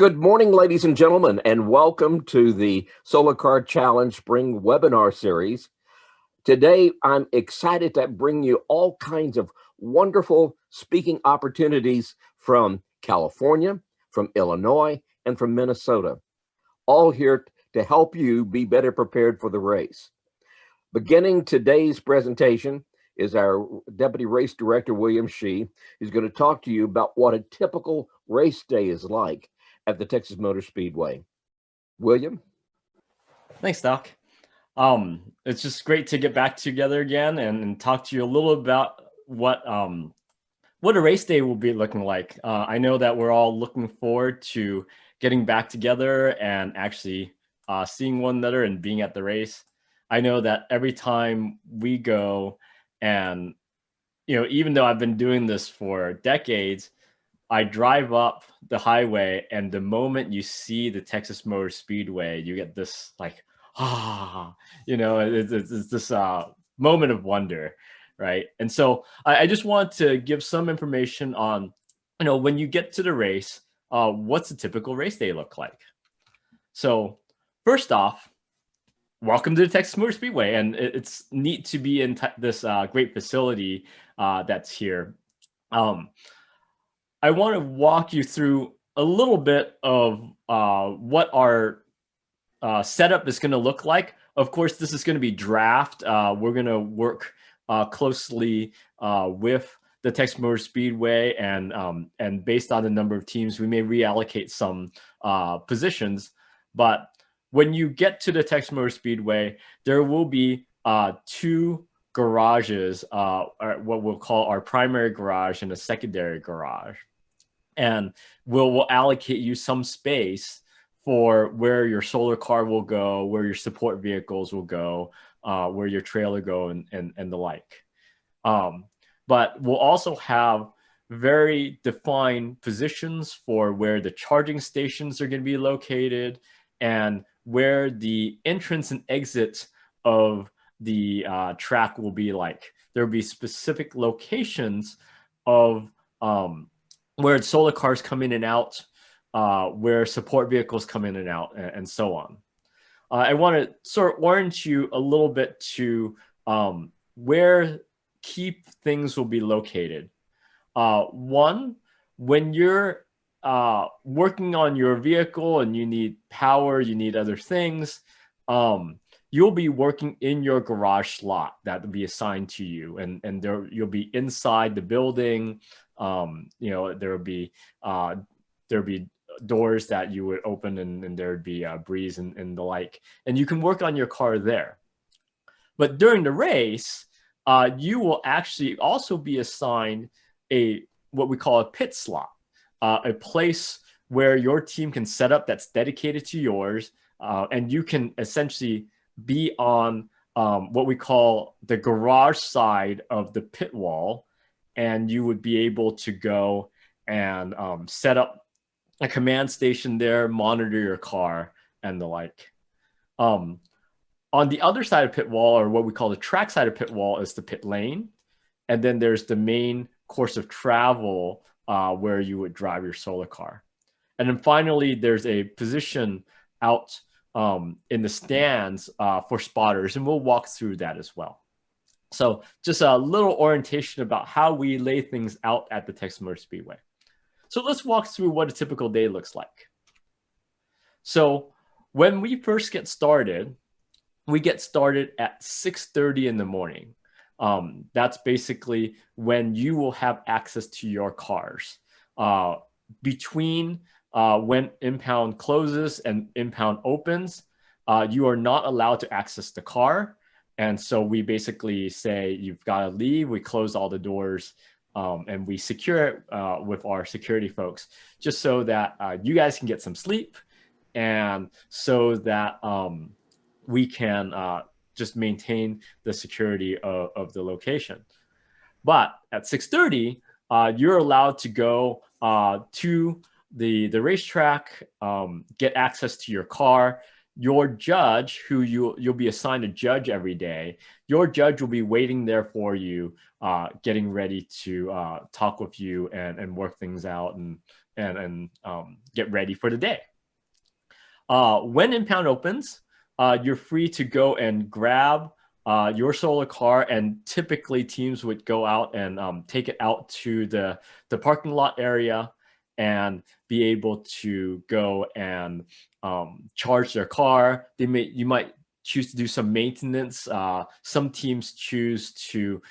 Good morning, ladies and gentlemen, and welcome to the Solar Car Challenge Spring Webinar Series. Today, I'm excited to bring you all kinds of wonderful speaking opportunities from California, from Illinois, and from Minnesota, all here to help you be better prepared for the race. Beginning today's presentation is our Deputy Race Director, William Shee, who's going to talk to you about what a typical race day is like at the Texas Motor Speedway. William? Thanks, Doc. It's just great to get back together again and talk to you a little about what a race day will be looking like. I know that we're all looking forward to getting back together and actually seeing one another and being at the race. I know that every time we go, and even though I've been doing this for decades, I drive up the highway, and the moment you see the Texas Motor Speedway, you get this like, it's this moment of wonder, right? And so I just want to give some information on, when you get to the race, what's a typical race day look like? So first off, welcome to the Texas Motor Speedway, and it's neat to be in this great facility that's here. I want to walk you through a little bit of what our setup is going to look like. Of course, this is going to be draft. We're going to work closely with the Texas Motor Speedway, and based on the number of teams, we may reallocate some positions. But when you get to the Texas Motor Speedway, there will be two garages, or what we'll call our primary garage and a secondary garage. And we'll allocate you some space for where your solar car will go, where your support vehicles will go, where your trailer go, and the like. But we'll also have very defined positions for where the charging stations are going to be located and where the entrance and exit of the track will be like. There will be specific locations of where solar cars come in and out, where support vehicles come in and out, and so on. I want to sort of orient you a little bit to where key things will be located. One, when you're working on your vehicle and you need power, you need other things, you'll be working in your garage slot that will be assigned to you, and you'll be inside the building. There will be doors that you would open, and there would be a breeze and the like, and you can work on your car there. But during the race, you will actually also be assigned what we call a pit slot, a place where your team can set up that's dedicated to yours, and you can essentially be on what we call the garage side of the pit wall, and you would be able to go and set up a command station there, monitor your car, and the like. On the other side of pit wall, or what we call the track side of pit wall, is the pit lane. And then there's the main course of travel where you would drive your solar car. And then finally, there's a position out in the stands for spotters, and we'll walk through that as well. So just a little orientation about how we lay things out at the Texas Motor Speedway. So let's walk through what a typical day looks like. So when we first get started, we get started at 6:30 in the morning. That's basically when you will have access to your cars. Between when impound closes and impound opens, you are not allowed to access the car. And so we basically say, you've got to leave. We close all the doors, and we secure it with our security folks, just so that you guys can get some sleep, and so that we can just maintain the security of the location. But at 6:30, you're allowed to go to the racetrack, get access to your car. Your judge, who you'll be assigned a judge every day, your judge will be waiting there for you, getting ready to talk with you and work things out, and get ready for the day. When impound opens, you're free to go and grab your solar car, and typically teams would go out and take it out to the parking lot area and be able to go and charge their car. You might choose to do some maintenance. Some teams choose to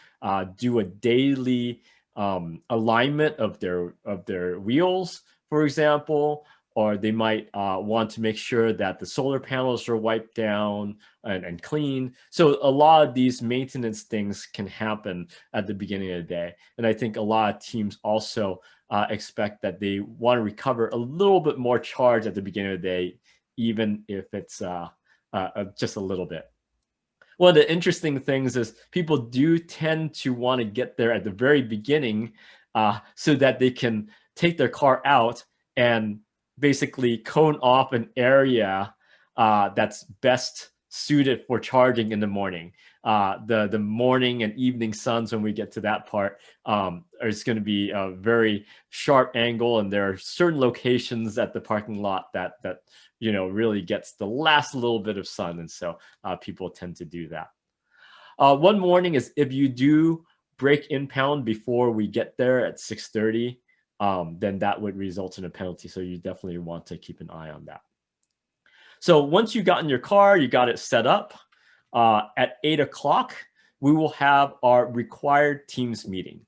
do a daily alignment of their wheels, for example, or they might want to make sure that the solar panels are wiped down and clean. So a lot of these maintenance things can happen at the beginning of the day. And I think a lot of teams also expect that they want to recover a little bit more charge at the beginning of the day, even if it's just a little bit. One of the interesting things is people do tend to want to get there at the very beginning so that they can take their car out and basically cone off an area that's best suited for charging in the morning. The morning and evening suns, when we get to that part, is going to be a very sharp angle, and there are certain locations at the parking lot that really gets the last little bit of sun, and so people tend to do that. One morning is if you do break impound before we get there at 6:30, then that would result in a penalty. So you definitely want to keep an eye on that. So once you got in your car, you got it set up, at 8 o'clock, we will have our required teams meeting.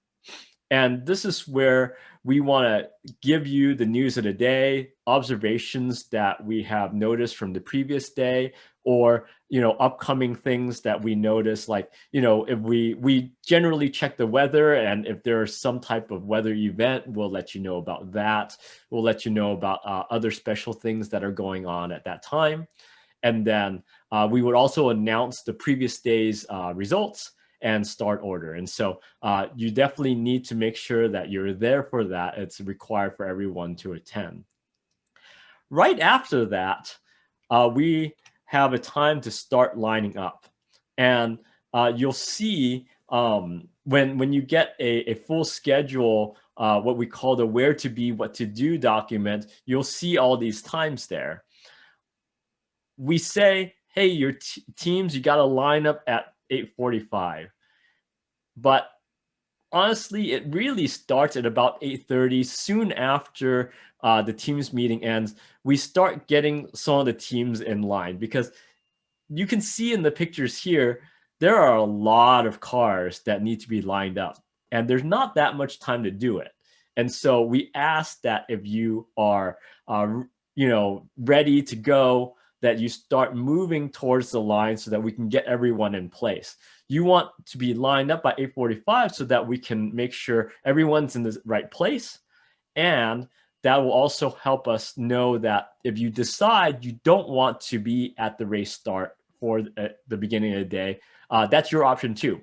And this is where we want to give you the news of the day, observations that we have noticed from the previous day, or upcoming things that we notice. Like, if we generally check the weather, and if there's some type of weather event, we'll let you know about that. We'll let you know about other special things that are going on at that time. And then we would also announce the previous day's results and start order. And so you definitely need to make sure that you're there for that. It's required for everyone to attend. Right after that, we have a time to start lining up. And you'll see when you get a full schedule, what we call the where to be, what to do document, you'll see all these times there. We say, hey, your teams, you got to line up at 8:45. But honestly, it really starts at about 8:30, soon after the teams meeting ends. We start getting some of the teams in line, because you can see in the pictures here, there are a lot of cars that need to be lined up, and there's not that much time to do it. And so we ask that if you are, ready to go, that you start moving towards the line so that we can get everyone in place. You want to be lined up by 8:45 so that we can make sure everyone's in the right place. And that will also help us know that if you decide you don't want to be at the race start for the beginning of the day, that's your option too.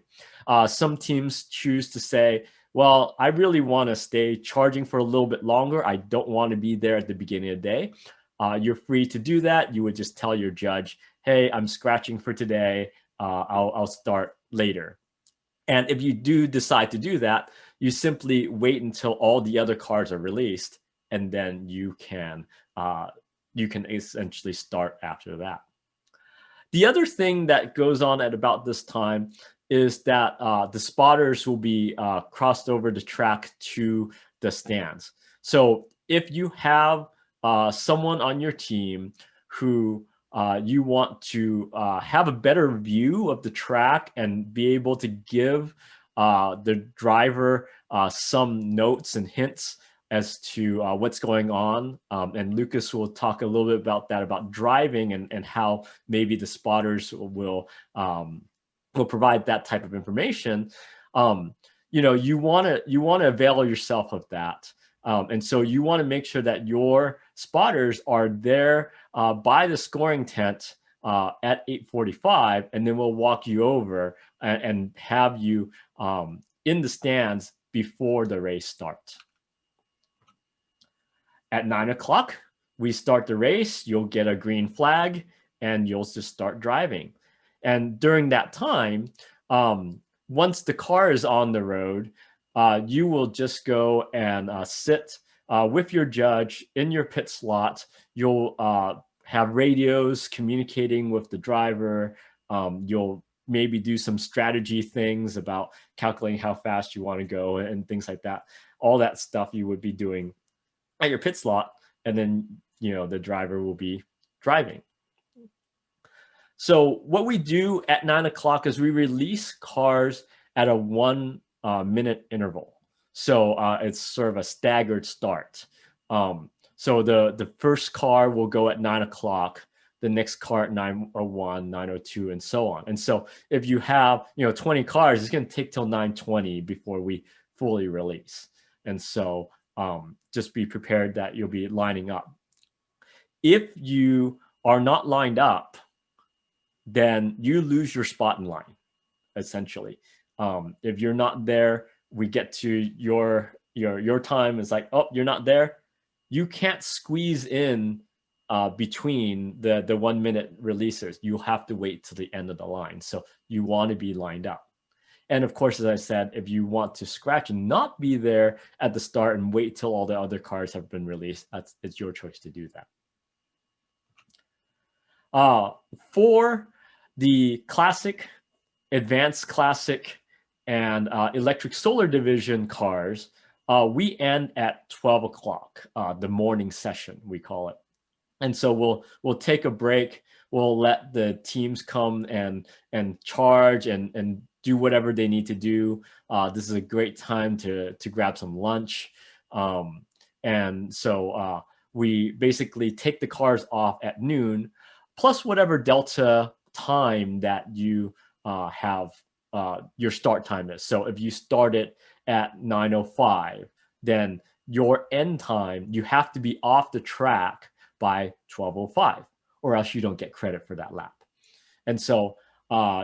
Some teams choose to say, well, I really want to stay charging for a little bit longer. I don't want to be there at the beginning of the day. You're free to do that. You would just tell your judge, hey, I'm scratching for today. I'll start later. And if you do decide to do that, you simply wait until all the other cars are released, and then you can essentially start after that. The other thing that goes on at about this time is that the spotters will be crossed over the track to the stands. So if you have someone on your team who you want to have a better view of the track and be able to give the driver some notes and hints as to what's going on. And Lucas will talk a little bit about that, about driving and how maybe the spotters will provide that type of information. You want to avail yourself of that. And so you want to make sure that your spotters are there by the scoring tent at 8:45, and then we'll walk you over and have you in the stands before the race starts. At 9 o'clock, we start the race. You'll get a green flag, and you'll just start driving. And during that time, once the car is on the road, you will just go and sit with your judge in your pit slot. You'll have radios communicating with the driver. You'll maybe do some strategy things about calculating how fast you want to go and things like that. All that stuff you would be doing at your pit slot, and then the driver will be driving. So what we do at 9 o'clock is we release cars at a 1 minute interval. So it's sort of a staggered start. So the first car will go at 9 o'clock, the next car at 9:01, 9:02, and so on. And so if you have 20 cars, it's going to take till 9:20 before we fully release. And so just be prepared that you'll be lining up. If you are not lined up, then you lose your spot in line, essentially. If you're not there, we get to your time. It's like, oh, you're not there. You can't squeeze in between the 1 minute releases. You have to wait till the end of the line. So you want to be lined up. And of course, as I said, if you want to scratch and not be there at the start and wait till all the other cars have been released, it's your choice to do that. For the classic, advanced classic, and electric solar division cars, we end at 12 o'clock, the morning session, we call it. And so we'll take a break. We'll let the teams come and charge and do whatever they need to do. This is a great time to grab some lunch. And so we basically take the cars off at noon, plus whatever delta time that you have your start time is. So if you start it at 9:05, then your end time, you have to be off the track by 12:05, or else you don't get credit for that lap. And so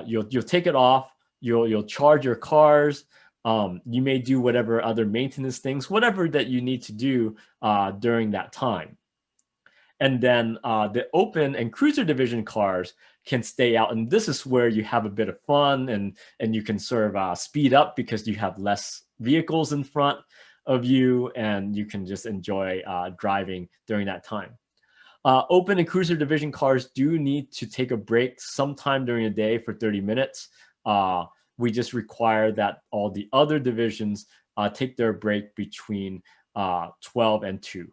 you'll take it off, you'll charge your cars, you may do whatever other maintenance things, whatever that you need to do during that time. And then the open and cruiser division cars can stay out. And this is where you have a bit of fun and you can sort of speed up because you have less vehicles in front of you and you can just enjoy driving during that time. Open and cruiser division cars do need to take a break sometime during the day for 30 minutes. We just require that all the other divisions take their break between 12 and 2.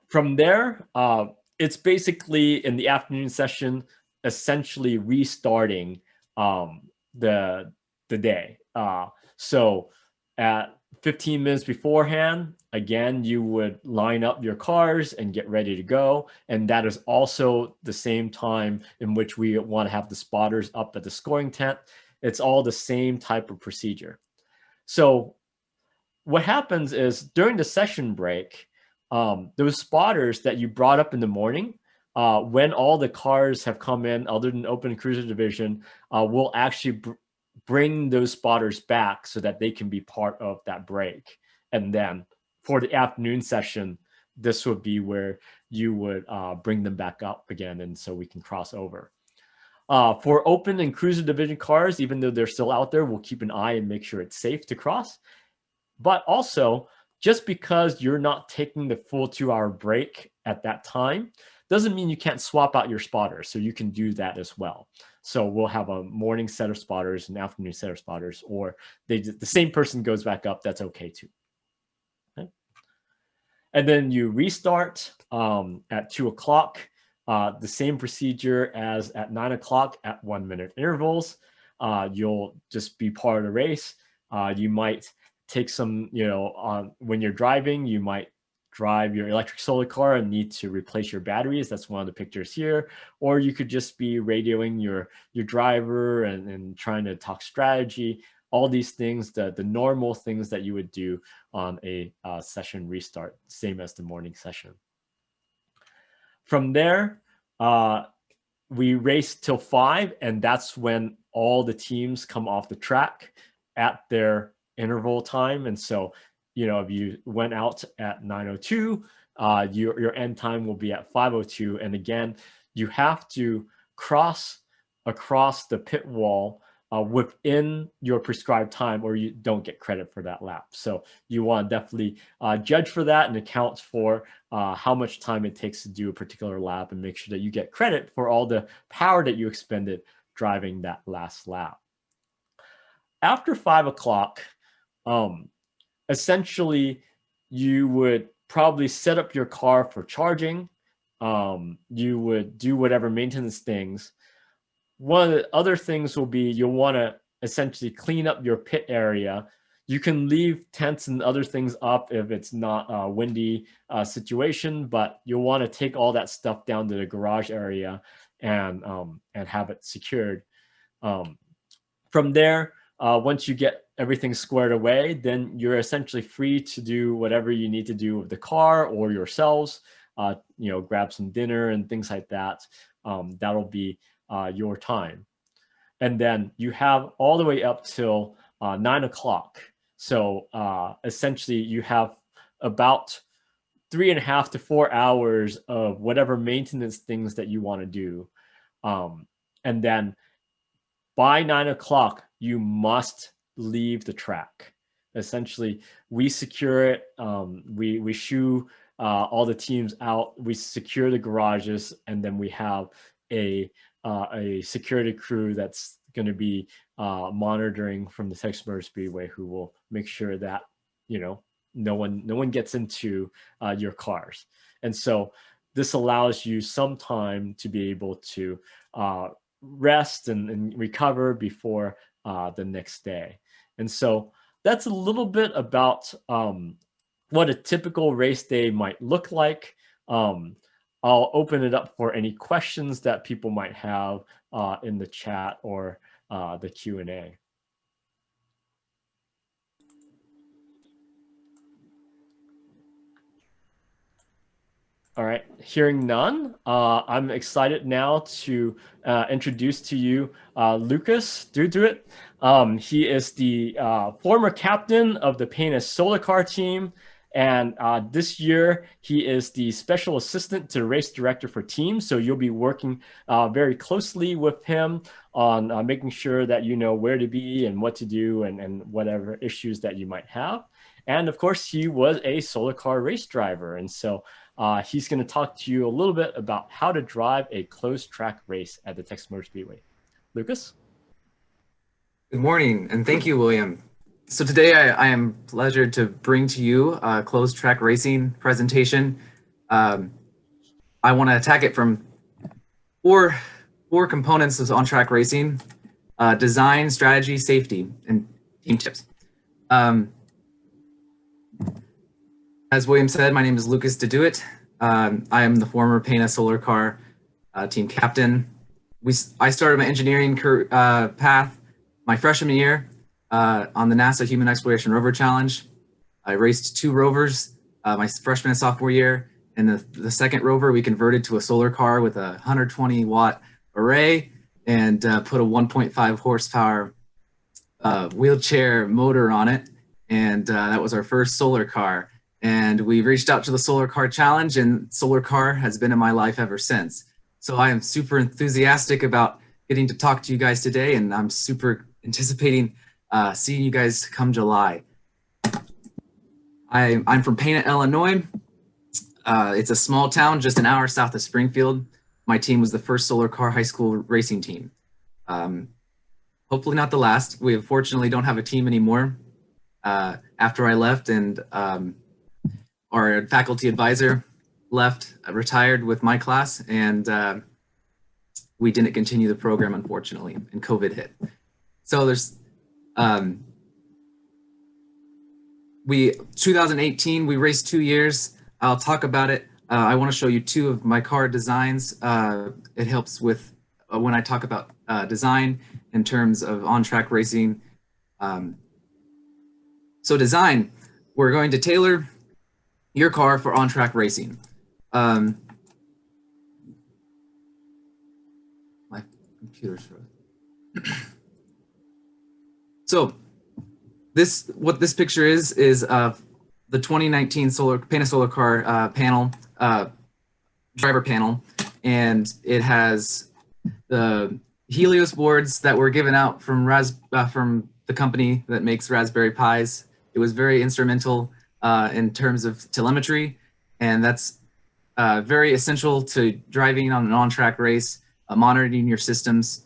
From there, it's basically in the afternoon session, essentially restarting the day. So at 15 minutes beforehand, again, you would line up your cars and get ready to go. And that is also the same time in which we want to have the spotters up at the scoring tent. It's all the same type of procedure. So what happens is during the session break, those spotters that you brought up in the morning, when all the cars have come in, other than open cruiser division, we'll actually bring those spotters back so that they can be part of that break. And then for the afternoon session, this would be where you would bring them back up again, and so we can cross over. For open and cruiser division cars, even though they're still out there, we'll keep an eye and make sure it's safe to cross. But also, just because you're not taking the full 2-hour break at that time doesn't mean you can't swap out your spotters. So you can do that as well. So we'll have a morning set of spotters, an afternoon set of spotters, or the same person goes back up. That's okay too. Okay. And then you restart at 2 o'clock. The same procedure as at 9 o'clock at 1 minute intervals. You'll just be part of the race. You might take some, when you're driving, you might drive your electric solar car and need to replace your batteries. That's one of the pictures here. Or you could just be radioing your driver and trying to talk strategy. All these things, the normal things that you would do on a session restart, same as the morning session. From there, we race till 5, and that's when all the teams come off the track at their interval time. And so, if you went out at 9:02, your end time will be at 5:02. And again, you have to cross across the pit wall within your prescribed time, or you don't get credit for that lap. So you want to definitely judge for that and account for how much time it takes to do a particular lap, and make sure that you get credit for all the power that you expended driving that last lap. After 5 o'clock, essentially you would probably set up your car for charging. You would do whatever maintenance things. One of the other things will be you'll want to essentially clean up your pit area. You can leave tents and other things up if it's not a windy situation, but you'll want to take all that stuff down to the garage area and have it secured. From there, once you get everything squared away, then you're essentially free to do whatever you need to do with the car or yourselves. Grab some dinner and things like that. That'll be your time. And then you have all the way up till 9 o'clock. So essentially you have about 3.5 to 4 hours of whatever maintenance things that you want to do. And then by 9 o'clock, you must leave the track. Essentially, we secure it. We shoo all the teams out. We secure the garages, and then we have a security crew that's going to be monitoring from the Texas Motor Speedway, who will make sure that no one gets into your cars. And so this allows you some time to be able to rest and recover before the next day. And so that's a little bit about what a typical race day might look like. I'll open it up for any questions that people might have in the chat or the Q&A. All right, hearing none, I'm excited now to introduce to you Lucas Duduit. He is the former captain of the Pana Solar Car team, and this year he is the special assistant to race director for teams. So you'll be working very closely with him on making sure that you know where to be and what to do and whatever issues that you might have. And of course, he was a solar car race driver, and so he's going to talk to you a little bit about how to drive a closed track race at the Texas Motor Speedway. Lucas? Good morning, and thank you, William. So today I am pleasured to bring to you a closed track racing presentation. I want to attack it from four components of on-track racing: design, strategy, safety, and team tips. As William said, my name is Lucas Duduit. I am the former Pana Solar Car team captain. I started my engineering path my freshman year on the NASA Human Exploration Rover Challenge. I raced 2 rovers my freshman and sophomore year. And the second rover, we converted to a solar car with a 120-watt array and put a 1.5 horsepower wheelchair motor on it. And that was our first solar car. And we reached out to the Solar Car Challenge, and Solar Car has been in my life ever since. So I am super enthusiastic about getting to talk to you guys today, and I'm super anticipating seeing you guys come July. I'm from Pana, Illinois. It's a small town just an hour south of Springfield. My team was the first Solar Car high school racing team. Hopefully not the last. We unfortunately don't have a team anymore after I left, and our faculty advisor left, retired with my class, and we didn't continue the program, unfortunately, and COVID hit. So there's, 2018, we raced 2 years. I'll talk about it. I want to show you 2 of my car designs. It helps with when I talk about design in terms of on-track racing. So design, we're going to tailor your car for on-track racing. My computer's frozen. So what this picture is the 2019 Pana Solar Car panel, driver panel, and it has the Helios boards that were given out from from the company that makes Raspberry Pis. It was very instrumental in terms of telemetry, and that's very essential to driving on an on-track race, monitoring your systems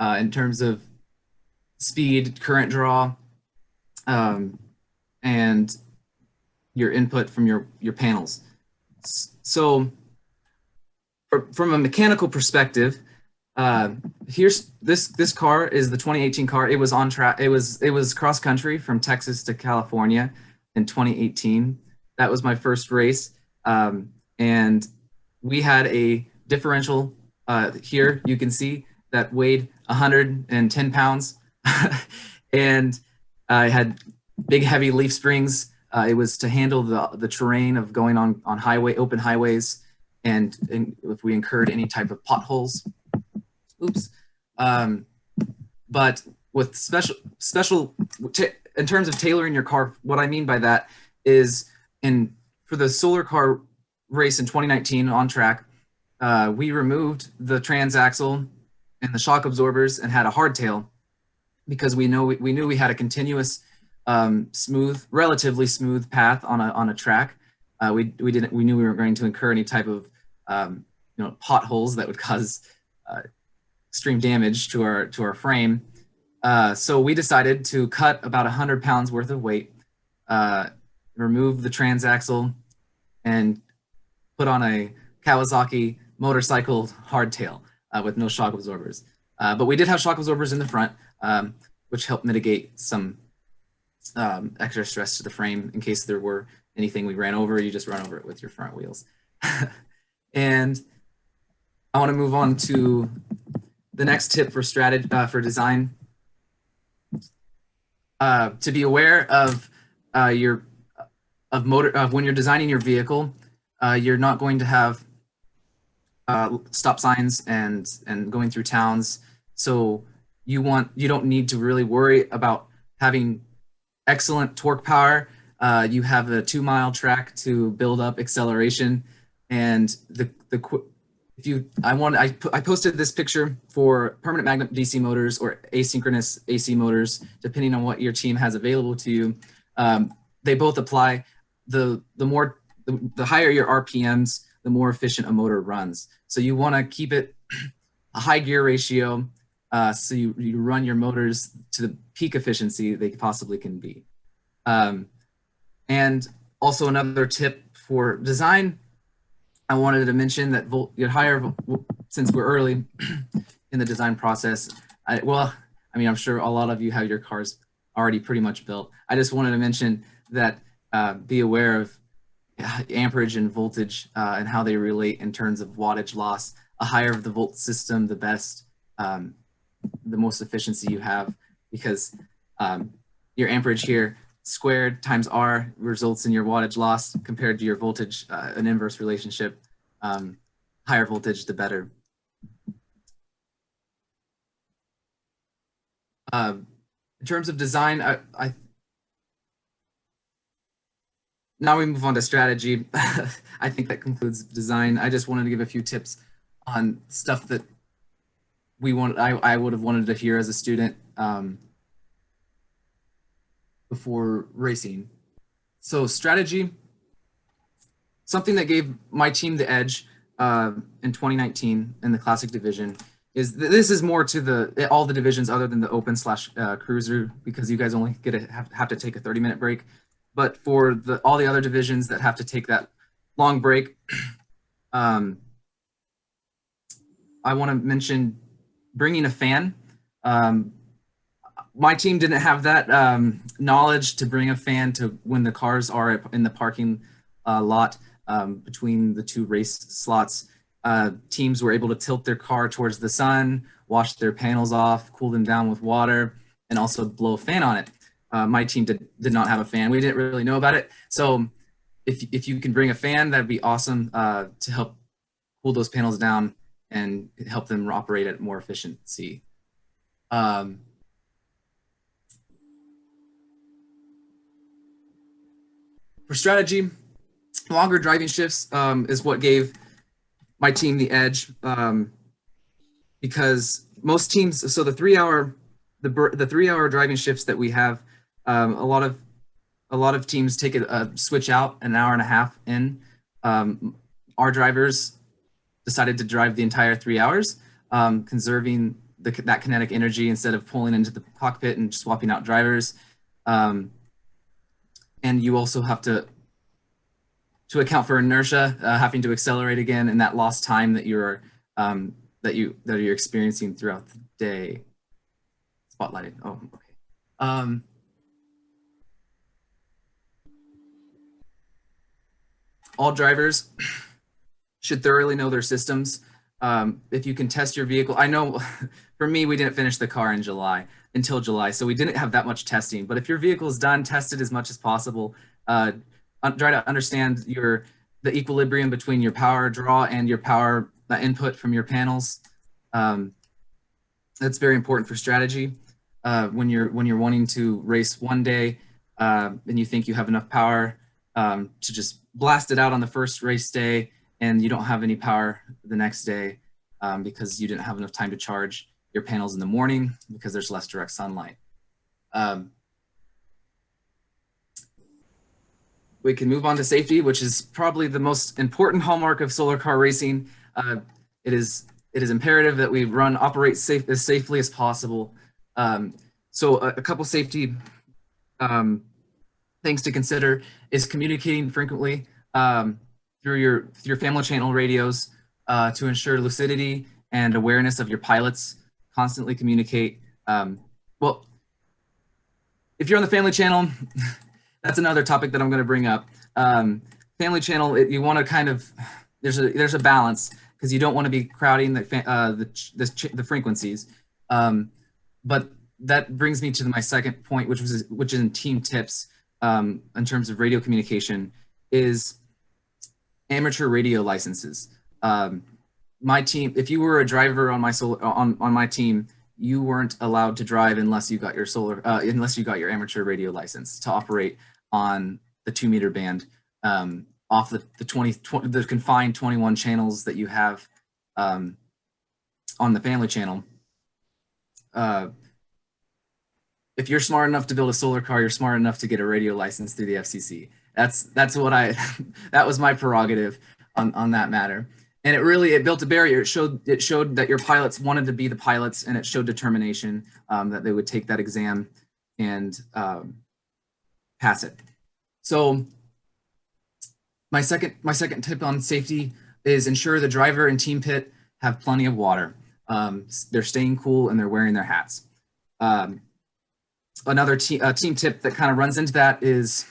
in terms of speed, current draw, and your input from your panels. So from a mechanical perspective, here's this car is the 2018 car. It was on track. It was cross country from Texas to California in 2018. That was my first race, and we had a differential here. You can see that weighed 110 pounds, and I had big heavy leaf springs. It was to handle the terrain of going on open highways, and if we incurred any type of potholes. Oops. But with in terms of tailoring your car, what I mean by that is for the solar car race in 2019 on track, we removed the transaxle and the shock absorbers and had a hardtail because we knew we had a continuous, relatively smooth path on a track. We knew we weren't going to incur any type of potholes that would cause extreme damage to our frame. So we decided to cut about 100 pounds worth of weight, remove the transaxle, and put on a Kawasaki motorcycle hardtail with no shock absorbers. But we did have shock absorbers in the front, which helped mitigate some extra stress to the frame in case there were anything we ran over. You just run over it with your front wheels. And I want to move on to the next tip for strategy for design. To be aware of when you're designing your vehicle, you're not going to have stop signs and going through towns. So you don't need to really worry about having excellent torque power. You have a 2-mile track to build up acceleration, and I posted this picture for permanent magnet DC motors or asynchronous AC motors, depending on what your team has available to you. They both apply. The higher your RPMs, the more efficient a motor runs. So you want to keep it a high gear ratio, so you run your motors to the peak efficiency they possibly can be. And also another tip for design, I wanted to mention that since we're early in the design process, I'm sure a lot of you have your cars already pretty much built. I just wanted to mention that be aware of amperage and voltage and how they relate in terms of wattage loss. A higher the volt system, the best, the most efficiency you have, because your amperage here squared times R results in your wattage loss compared to your voltage, an inverse relationship. Higher voltage, the better. In terms of design, now we move on to strategy. I think that concludes design. I just wanted to give a few tips on stuff that I would have wanted to hear as a student before racing. So strategy, something that gave my team the edge in 2019 in the classic division is this is more to all the divisions other than the open / cruiser, because you guys only have to take a 30-minute break. But for all the other divisions that have to take that long break, I want to mention bringing a fan. My team didn't have that knowledge to bring a fan to when the cars are in the parking lot between the two race slots. Teams were able to tilt their car towards the sun, wash their panels off, cool them down with water, and also blow a fan on it. My team did not have a fan. We didn't really know about it. So if you can bring a fan, that'd be awesome to help cool those panels down and help them operate at more efficiency. For strategy, longer driving shifts is what gave my team the edge. because most teams, so the 3-hour driving shifts that we have, a lot of teams take a switch out an hour and a half in. Our drivers decided to drive the entire 3 hours, conserving that kinetic energy instead of pulling into the cockpit and swapping out drivers. And you also have to account for inertia, having to accelerate again, and that lost time that you're experiencing throughout the day. Spotlighted. Oh, okay. All drivers should thoroughly know their systems. If you can test your vehicle, I know for me, we didn't finish the car until July, so we didn't have that much testing. But if your vehicle is done, test it as much as possible. Try to understand the equilibrium between your power draw and your power input from your panels. That's very important for strategy. When you're wanting to race one day and you think you have enough power to just blast it out on the first race day, and you don't have any power the next day because you didn't have enough time to charge your panels in the morning because there's less direct sunlight. We can move on to safety, which is probably the most important hallmark of solar car racing. It is imperative that we operate as safely as possible. So a couple safety things to consider is communicating frequently through your family channel radios to ensure lucidity and awareness of your pilots. Constantly communicate. Well, if you're on the family channel, that's another topic that I'm going to bring up. Family channel, you want to kind of, there's a balance because you don't want to be crowding the frequencies. But that brings me to my second point, which is in team tips in terms of radio communication, is amateur radio licenses. My team, if you were a driver on my team, you weren't allowed to drive unless you got your amateur radio license to operate on the 2-meter band off the confined 21 channels that you have on the family channel. If you're smart enough to build a solar car, you're smart enough to get a radio license through the FCC. That's what that was my prerogative on that matter. And it built a barrier. It showed that your pilots wanted to be the pilots, and it showed determination that they would take that exam and pass it. So my second tip on safety is ensure the driver and team pit have plenty of water. They're staying cool and they're wearing their hats. Another team tip that kind of runs into that is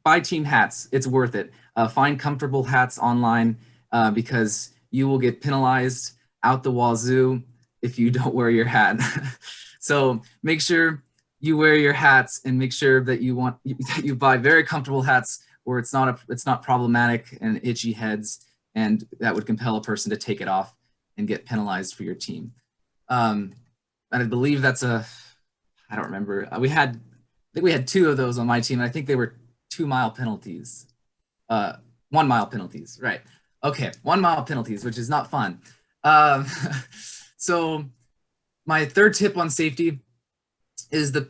buy team hats. It's worth it. Find comfortable hats online because you will get penalized out the wazoo if you don't wear your hat. So make sure you wear your hats and make sure that you buy very comfortable hats where it's not problematic and itchy heads, and that would compel a person to take it off and get penalized for your team. And I believe I don't remember. I think we had 2 of those on my team. And I think they were 2-mile penalties. 1-mile penalties, right. Okay, 1-mile penalties, which is not fun. So my third tip on safety is the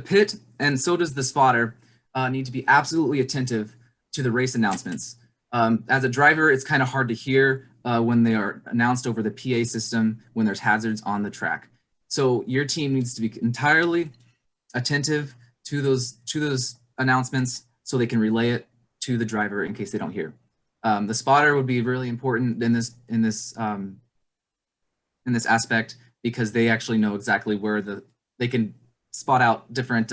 pit, and so does the spotter, need to be absolutely attentive to the race announcements. As a driver, it's kind of hard to hear when they are announced over the PA system when there's hazards on the track. So your team needs to be entirely attentive to those announcements so they can relay it to the driver in case they don't hear. The spotter would be really important in this aspect because they actually know exactly where they can spot out different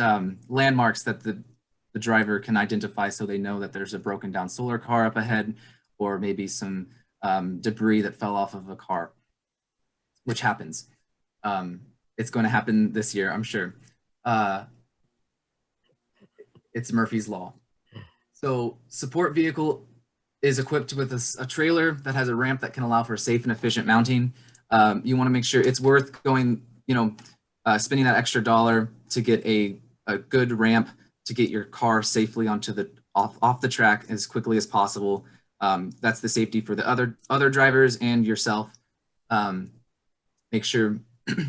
landmarks that the driver can identify, so they know that there's a broken down solar car up ahead, or maybe some debris that fell off of a car, which happens. It's going to happen this year, I'm sure. It's Murphy's Law. So support vehicle is equipped with a trailer that has a ramp that can allow for safe and efficient mounting. You want to make sure it's worth going, spending that extra dollar to get a good ramp to get your car safely onto off the track as quickly as possible. That's the safety for the other drivers and yourself. Make sure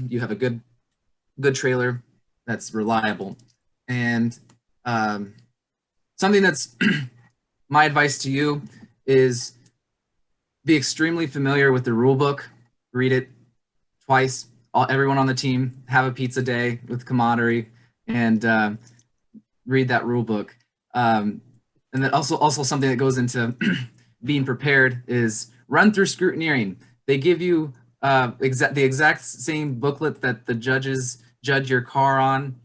you have a good trailer that's reliable. And something that's my advice to you is be extremely familiar with the rule book. Read it twice. Everyone on the team have a pizza day with camaraderie, and read that rule book. And then also something that goes into being prepared is run through scrutineering. They give you the exact same booklet that the judges judge your car on.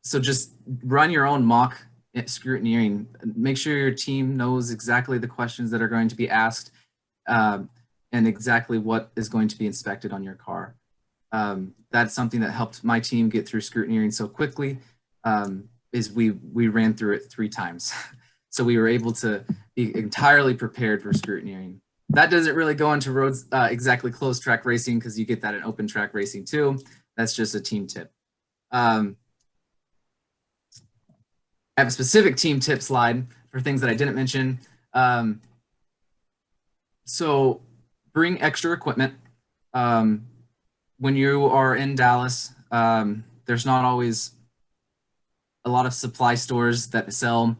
So just run your own mock scrutineering. Make sure your team knows exactly the questions that are going to be asked and exactly what is going to be inspected on your car. That's something that helped my team get through scrutineering so quickly. Is we ran through it 3 times. So we were able to be entirely prepared for scrutineering. That doesn't really go into roads exactly closed track racing, because you get that in open track racing too. That's just a team tip. I have a specific team tip slide for things that I didn't mention. So bring extra equipment. When you are in Dallas, there's not always a lot of supply stores that sell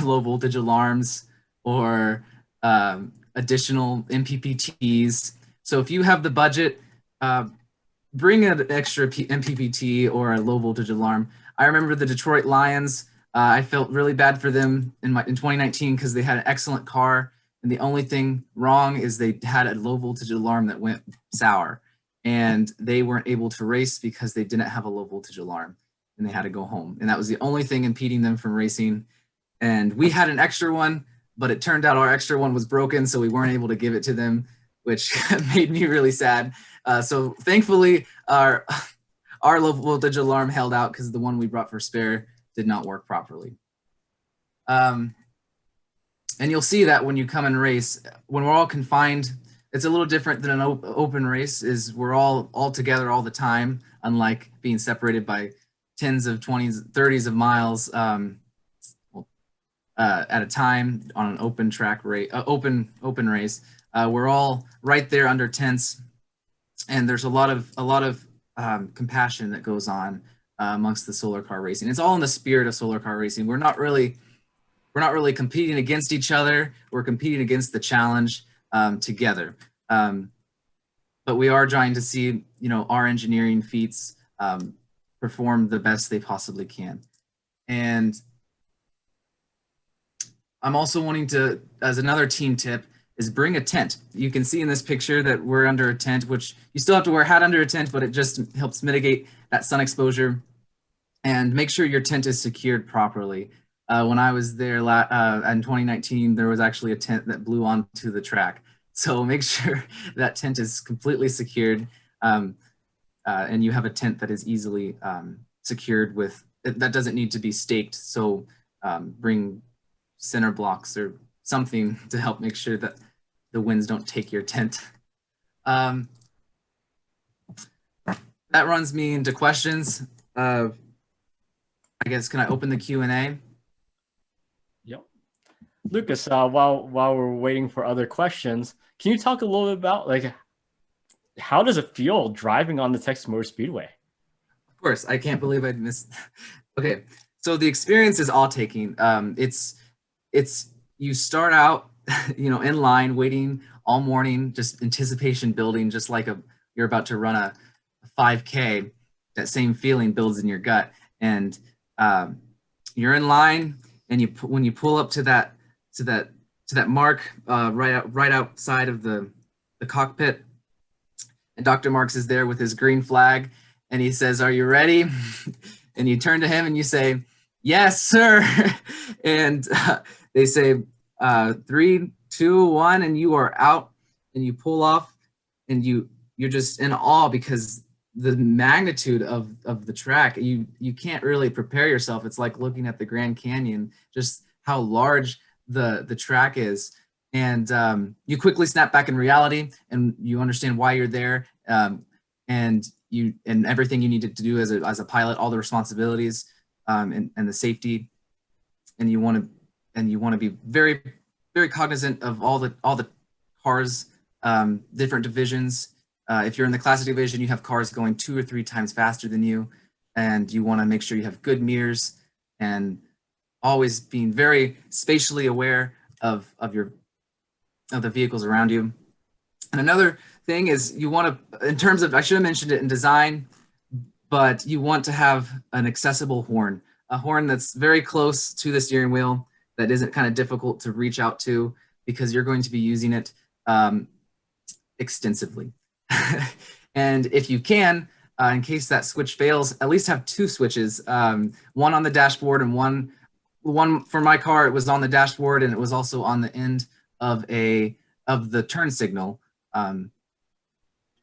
low voltage alarms or additional MPPTs. So if you have the budget, bring an extra MPPT or a low voltage alarm. I remember the Detroit Lions. I felt really bad for them in 2019 because they had an excellent car, and the only thing wrong is they had a low voltage alarm that went sour, and they weren't able to race because they didn't have a low voltage alarm, and they had to go home. And that was the only thing impeding them from racing. And we had an extra one, but it turned out our extra one was broken, so we weren't able to give it to them, which made me really sad. So thankfully, our low voltage alarm held out because the one we brought for spare did not work properly. And you'll see that when you come and race, when we're all confined, it's a little different than an open race. Is we're all together all the time, unlike being separated by 10s of 20s, 30s of miles at a time on an open track race, open race. We're all right there under tents, and there's a lot of compassion that goes on amongst the solar car racing. It's all in the spirit of solar car racing. We're not really competing against each other. We're competing against the challenge together. But we are trying to see, our engineering feats perform the best they possibly can. And I'm also wanting to, as another team tip, is bring a tent. You can see in this picture that we're under a tent, which you still have to wear a hat under a tent, but it just helps mitigate that sun exposure. And make sure your tent is secured properly. When I was there in 2019, there was actually a tent that blew onto the track. So make sure that tent is completely secured, and you have a tent that is easily secured with, that doesn't need to be staked. So bring center blocks or something to help make sure that the winds don't take your tent. That runs me into questions. I guess, can I open the Q&A? Yep. Lucas, while we're waiting for other questions, can you talk a little bit about how does it feel driving on the Texas Motor Speedway? Of course, I can't believe I missed. Okay, so the experience is all taking. It's you start out, in line waiting all morning, just anticipation building, just like you're about to run a 5K. That same feeling builds in your gut, and you're in line, and when you pull up to that mark right outside of the cockpit, and Dr. Marks is there with his green flag, and he says, "Are you ready?" And you turn to him and you say, "Yes, sir." And they say 3, 2, 1, and you are out, and you pull off, and you're just in awe because the magnitude of the track, you can't really prepare yourself. It's like looking at the Grand Canyon, just how large the track is. And you quickly snap back in reality, and you understand why you're there, and everything you need to do as a pilot, all the responsibilities and the safety, and you want to be very, very cognizant of all the cars different divisions. If you're in the classic division, you have cars going 2 or 3 times faster than you, and you want to make sure you have good mirrors and always being very spatially aware of the vehicles around you. And another thing is you want to, in terms of, I should have mentioned it in design, but you want to have an accessible horn, a horn that's very close to the steering wheel, that isn't kind of difficult to reach out to because you're going to be using it extensively. And if you can, in case that switch fails, at least have 2 switches, one on the dashboard and one for my car, it was on the dashboard and it was also on the end of the turn signal.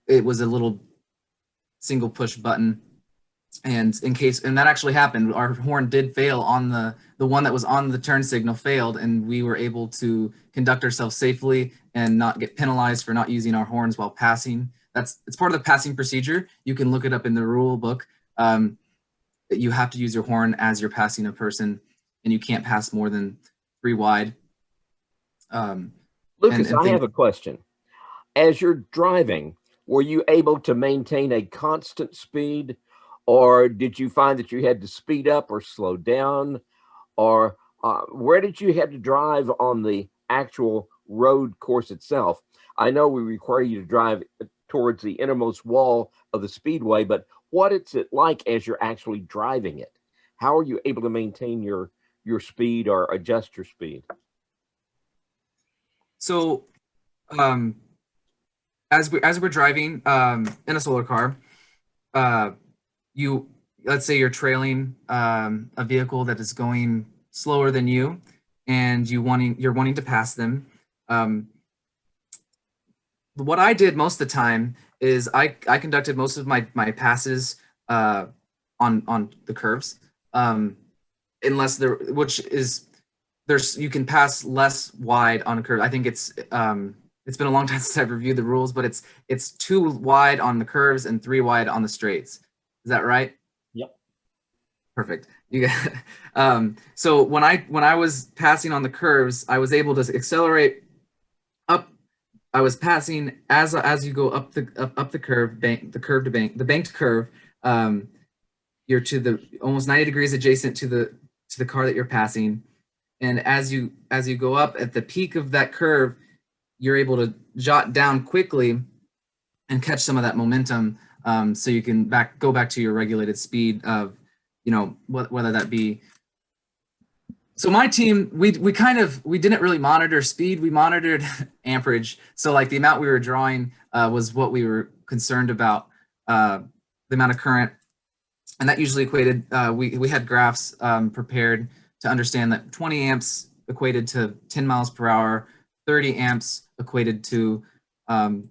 It was a little single push button. And that actually happened, our horn did fail on the one that was on the turn signal failed, and we were able to conduct ourselves safely and not get penalized for not using our horns while passing. It's part of the passing procedure. You can look it up in the rule book. That you have to use your horn as you're passing a person, and you can't pass more than 3 wide. Lucas, I have a question. As you're driving, were you able to maintain a constant speed, or did you find that you had to speed up or slow down, or where did you have to drive on the actual road course itself? I know we require you to drive towards the innermost wall of the speedway, but what is it like as you're actually driving it? How are you able to maintain your speed or adjust your speed? So, as we're driving in a solar car, let's say you're trailing a vehicle that is going slower than you, and you're wanting to pass them. What I did most of the time is I conducted most of my passes on the curves, unless you can pass less wide on a curve. I think it's been a long time since I've reviewed the rules, but it's 2 wide on the curves and 3 wide on the straights. Is that right? Yep. Perfect. So when I was passing on the curves, I was able to accelerate up. I was passing as you go up the curve, the banked curve. You're to the almost 90 degrees adjacent to the car that you're passing, and as you go up at the peak of that curve, you're able to jot down quickly and catch some of that momentum, so you can go back to your regulated speed of, whether that be. So my team, we didn't really monitor speed. We monitored amperage. So like the amount we were drawing was what we were concerned about, the amount of current, and that usually equated. We had graphs prepared to understand that 20 amps equated to 10 miles per hour, 30 amps equated to 20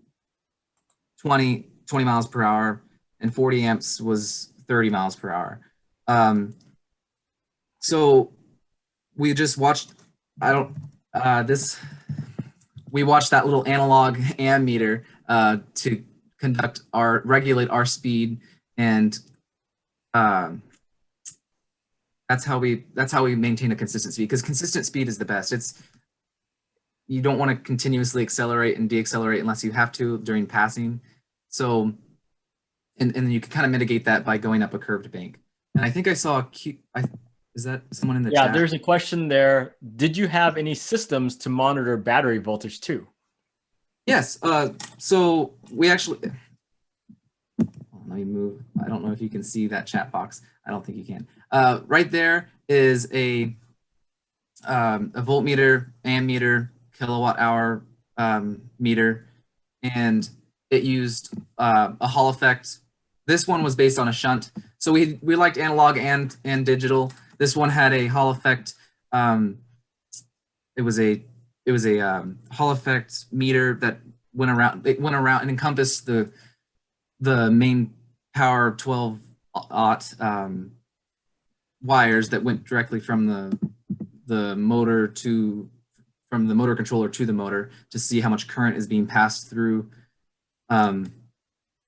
miles per hour, and 40 amps was 30 miles per hour. So we just watched, we watched that little analog ammeter to regulate our speed, and that's how we maintain a consistent speed, because consistent speed is the best. You don't want to continuously accelerate and deaccelerate unless you have to during passing. So, and then you can kind of mitigate that by going up a curved bank. And I think I saw is that someone in the chat? Yeah, there's a question there. Did you have any systems to monitor battery voltage too? Yes. So we actually, let me move. I don't know if you can see that chat box. I don't think you can. Right there is a voltmeter, ammeter, kilowatt hour meter, and it used a Hall effect. This one was based on a shunt. So we liked analog and digital. This one had a Hall effect. It was a Hall effect meter that went around. It went around and encompassed the main power 12-aught wires that went directly from the motor from the motor controller to the motor to see how much current is being passed through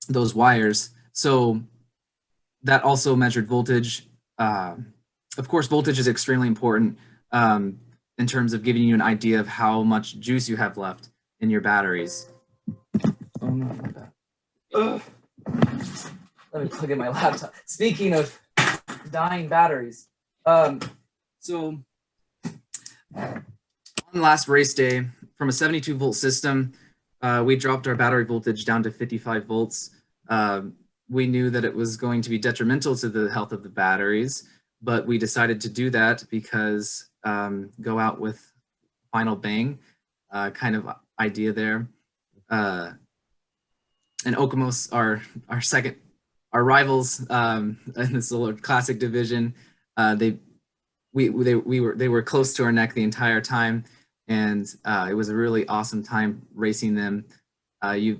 those wires. So that also measured voltage. Of course, voltage is extremely important in terms of giving you an idea of how much juice you have left in your batteries. Oh, no, my bad. Ugh. Let me plug in my laptop. Speaking of dying batteries, so on the last race day, from a 72 volt system, we dropped our battery voltage down to 55 volts. We knew that it was going to be detrimental to the health of the batteries, but we decided to do that because go out with final bang kind of idea there. And Okemos, our rivals in the Solar Classic division, they were close to our neck the entire time, and it was a really awesome time racing them. They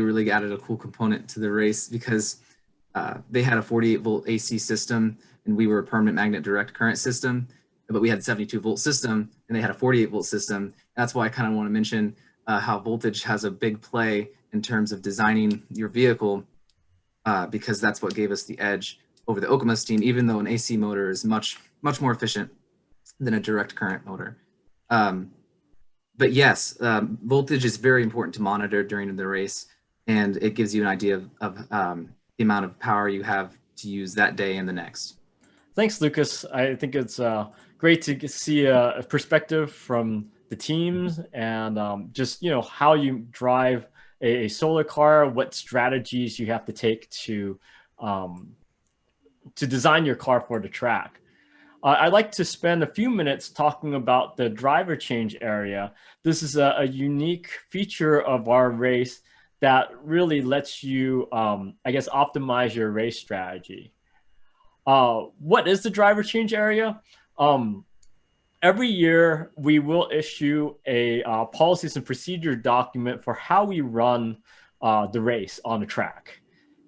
really added a cool component to the race because they had a 48 volt AC system and we were a permanent magnet direct current system, but we had a 72 volt system and they had a 48 volt system. That's why I kind of want to mention how voltage has a big play in terms of designing your vehicle, because that's what gave us the edge over the Okemos team, even though an AC motor is much more efficient than a direct current motor. But yes, voltage is very important to monitor during the race, and it gives you an idea of the amount of power you have to use that day and the next. Thanks, Lucas. I think it's great to see a perspective from the teams and just how you drive a solar car, what strategies you have to take to design your car for the track. I'd like to spend a few minutes talking about the driver change area. This is a unique feature of our race that really lets you, I guess, optimize your race strategy. What is the driver change area? Every year, we will issue a policies and procedure document for how we run the race on the track.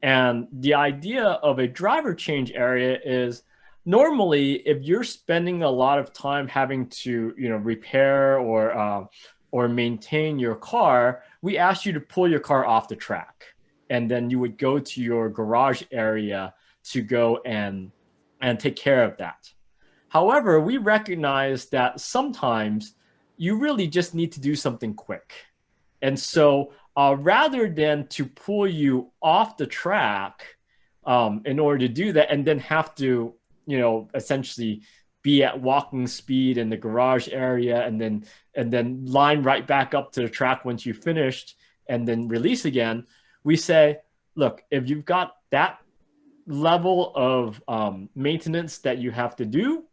And the idea of a driver change area is normally if you're spending a lot of time having to repair or maintain your car, we ask you to pull your car off the track. And then you would go to your garage area to go and take care of that. However, we recognize that sometimes you really just need to do something quick. And so rather than to pull you off the track in order to do that and then have to, essentially be at walking speed in the garage area and then line right back up to the track once you finished and then release again, we say, look, if you've got that level of maintenance that you have to do,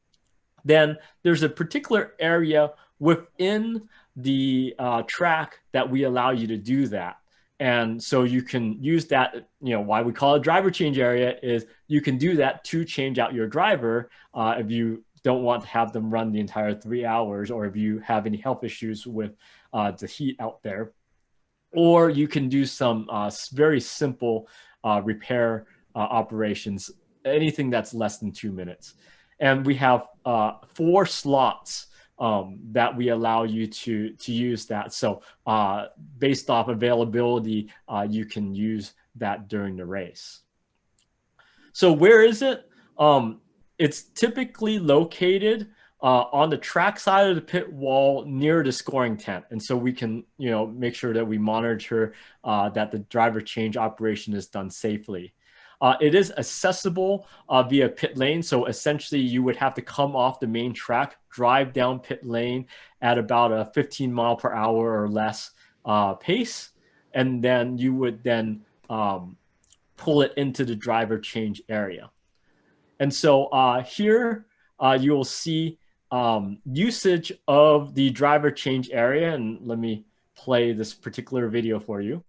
then there's a particular area within the track that we allow you to do that. And so you can use that, why we call it driver change area is you can do that to change out your driver if you don't want to have them run the entire 3 hours, or if you have any health issues with the heat out there. Or you can do some very simple repair operations, anything that's less than 2 minutes. And we have 4 slots that we allow you to use that. So based off availability, you can use that during the race. So where is it? It's typically located on the track side of the pit wall near the scoring tent. And so we can make sure that we monitor that the driver change operation is done safely. It is accessible via pit lane. So essentially you would have to come off the main track, drive down pit lane at about a 15 mile per hour or less pace. And then you would then pull it into the driver change area. And so here you will see usage of the driver change area. And let me play this particular video for you.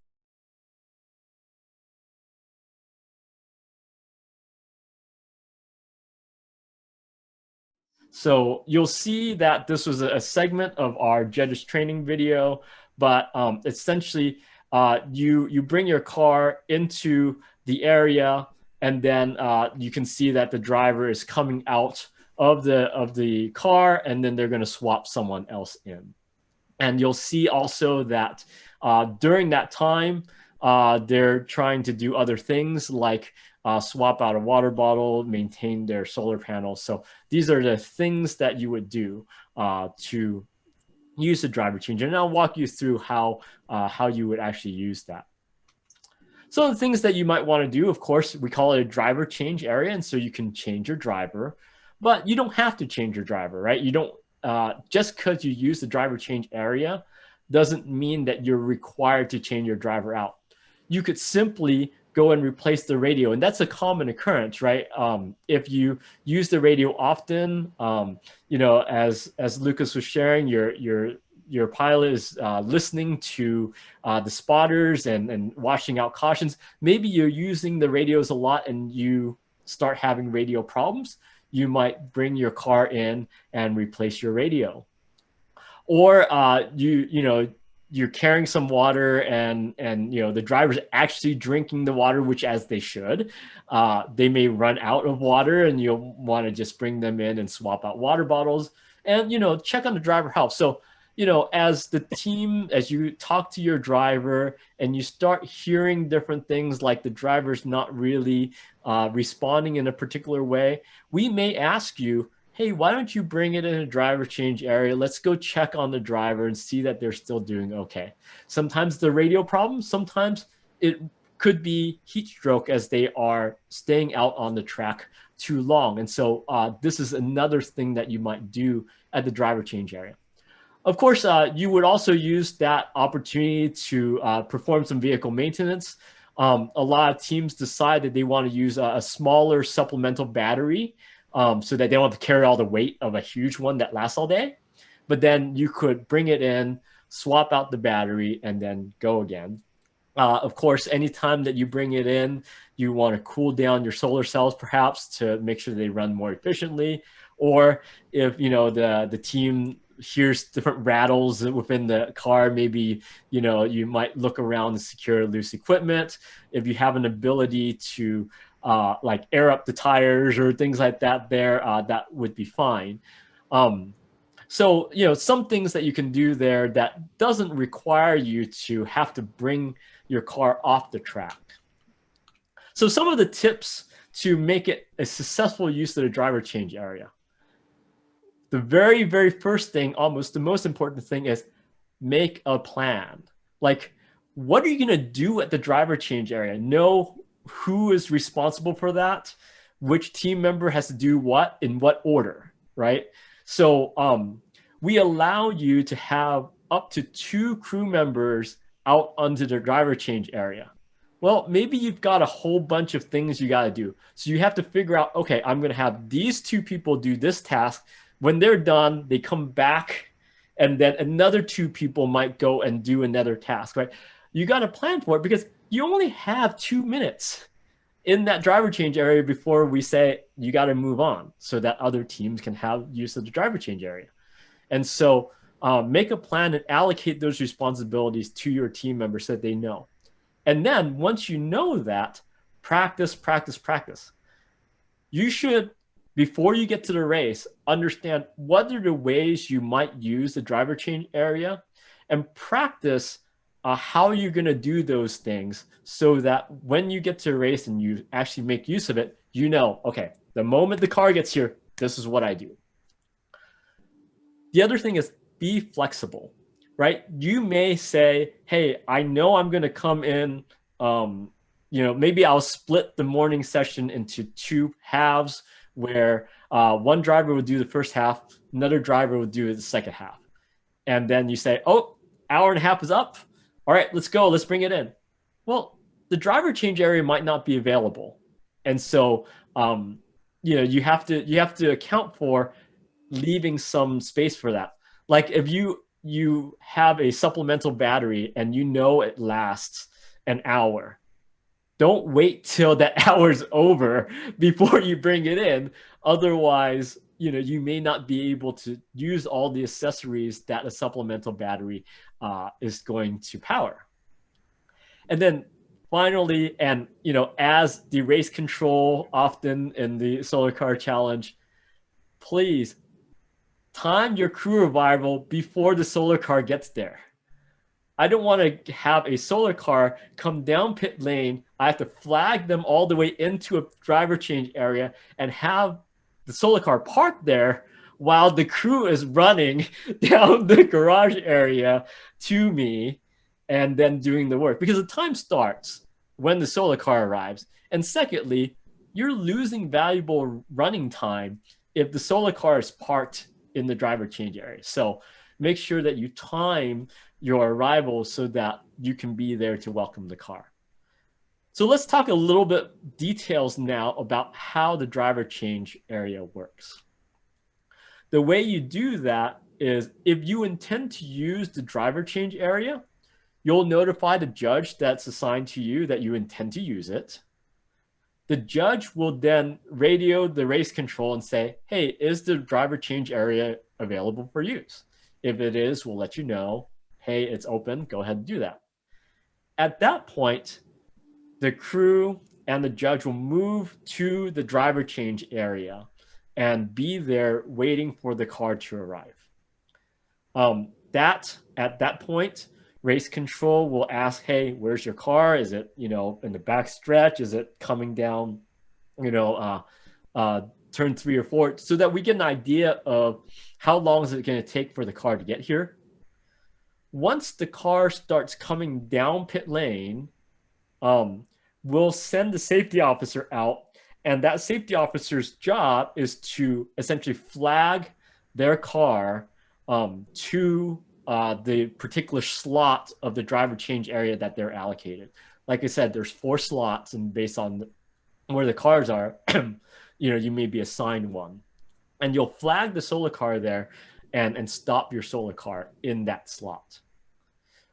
So you'll see that this was a segment of our judges training video, but essentially you bring your car into the area, and then you can see that the driver is coming out of the car, and then they're going to swap someone else in. And you'll see also that during that time, they're trying to do other things like swap out a water bottle, maintain their solar panels. So these are the things that you would do to use the driver change. And I'll walk you through how you would actually use that. So the things that you might want to do, of course, we call it a driver change area. And so you can change your driver, but you don't have to change your driver, right? You don't, just because you use the driver change area doesn't mean that you're required to change your driver out. You could simply go and replace the radio. And that's a common occurrence, right? If you use the radio often, you know, as Lucas was sharing, your pilot is listening to the spotters and washing out cautions. Maybe you're using the radios a lot and you start having radio problems. You might bring your car in and replace your radio. Or you know, you're carrying some water and you know, the driver's actually drinking the water, which as they should. They may run out of water and you'll want to just bring them in and swap out water bottles and, you know, check on the driver health. So, you know, as the team, as you talk to your driver and you start hearing different things like the driver's not really responding in a particular way, we may ask you, hey, why don't you bring it in a driver change area? Let's go check on the driver and see that they're still doing okay. Sometimes the radio problem, sometimes it could be heat stroke as they are staying out on the track too long. And so this is another thing that you might do at the driver change area. Of course, you would also use that opportunity to perform some vehicle maintenance. A lot of teams decide that they want to use a smaller supplemental battery so that they don't have to carry all the weight of a huge one that lasts all day. But then you could bring it in, swap out the battery, and then go again. Of course, anytime that you bring it in, you want to cool down your solar cells perhaps to make sure they run more efficiently. Or if, you know, the team hears different rattles within the car, maybe, you know, you might look around and secure loose equipment. If you have an ability to like air up the tires or things like that there, that would be fine. So, you know, some things that you can do there that doesn't require you to have to bring your car off the track. So some of the tips to make it a successful use of the driver change area. The very, very first thing, almost the most important thing, is make a plan. Like, what are you going to do at the driver change area? Know who is responsible for that, which team member has to do what, in what order, right? So we allow you to have up to 2 crew members out onto the driver change area. Well, maybe you've got a whole bunch of things you got to do. So you have to figure out, okay, I'm going to have these 2 people do this task. When they're done, they come back, and then another 2 people might go and do another task, right? You got to plan for it because you only have 2 minutes in that driver change area before we say you got to move on so that other teams can have use of the driver change area. And so make a plan and allocate those responsibilities to your team members so that they know. And then once you know that, practice, practice, practice. You should, before you get to the race, understand what are the ways you might use the driver change area and practice how you're going to do those things so that when you get to a race and you actually make use of it, you know, okay, the moment the car gets here, this is what I do. The other thing is be flexible, right? You may say, hey, I know I'm going to come in, you know, maybe I'll split the morning session into 2 halves where one driver would do the first half, another driver would do the second half. And then you say, oh, hour and a half is up. All right, let's go. Let's bring it in. Well, the driver change area might not be available. And so, you know, you have to account for leaving some space for that. Like if you have a supplemental battery and you know it lasts an hour, don't wait till that hour's over before you bring it in. Otherwise, you know, you may not be able to use all the accessories that a supplemental battery is going to power. And then finally, and you know, as the race control often in the Solar Car Challenge, please time your crew arrival before the solar car gets there. I don't want to have a solar car come down pit lane. I have to flag them all the way into a driver change area and have the solar car parked there while the crew is running down the garage area to me and then doing the work, because the time starts when the solar car arrives. And secondly, you're losing valuable running time if the solar car is parked in the driver change area. So make sure that you time your arrival so that you can be there to welcome the car. So let's talk a little bit details now about how the driver change area works. The way you do that is, if you intend to use the driver change area, you'll notify the judge that's assigned to you that you intend to use it. The judge will then radio the race control and say, hey, is the driver change area available for use? If it is, we'll let you know, hey, it's open, go ahead and do that. At that point, the crew and the judge will move to the driver change area and be there waiting for the car to arrive. At that point, race control will ask, hey, where's your car? Is it, in the back stretch? Is it coming down, turn 3 or 4, so that we get an idea of how long is it going to take for the car to get here. Once the car starts coming down pit lane, we'll send the safety officer out, and that safety officer's job is to essentially flag their car to the particular slot of the driver change area that they're allocated. Like I said, there's 4 slots, and based on where the cars are, you may be assigned one. And you'll flag the solar car there and stop your solar car in that slot.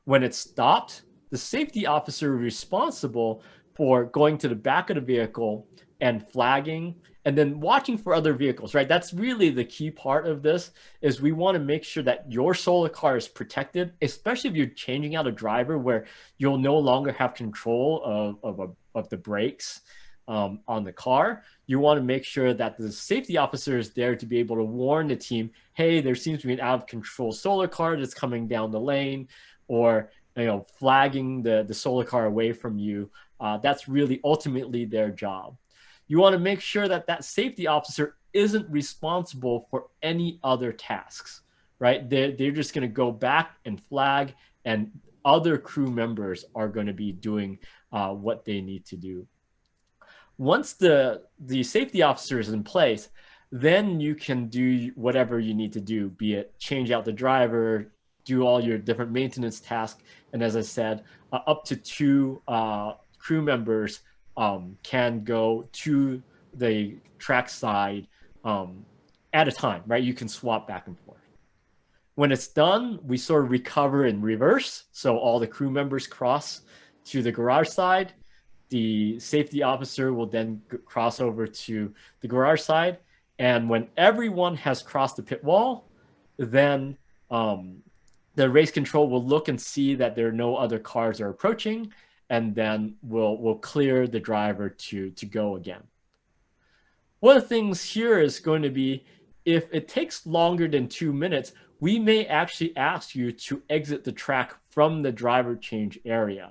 When it's stopped, the safety officer is responsible for going to the back of the vehicle and flagging and then watching for other vehicles, right? That's really the key part of this, is we want to make sure that your solar car is protected, especially if you're changing out a driver where you'll no longer have control of the brakes on the car. You want to make sure that the safety officer is there to be able to warn the team, hey, there seems to be an out of control solar car that's coming down the lane, or flagging the solar car away from you. That's really ultimately their job. You want to make sure that that safety officer isn't responsible for any other tasks, right? They're just going to go back and flag, and other crew members are going to be doing what they need to do. Once the safety officer is in place, then you can do whatever you need to do, be it change out the driver, do all your different maintenance tasks. And as I said, up to 2 crew members can go to the track side at a time, right? You can swap back and forth. When it's done, we sort of recover in reverse. So all the crew members cross to the garage side. The safety officer will then cross over to the garage side. And when everyone has crossed the pit wall, then the race control will look and see that there are no other cars are approaching, and then we'll clear the driver to go again. One of the things here is going to be, if it takes longer than 2 minutes, we may actually ask you to exit the track from the driver change area.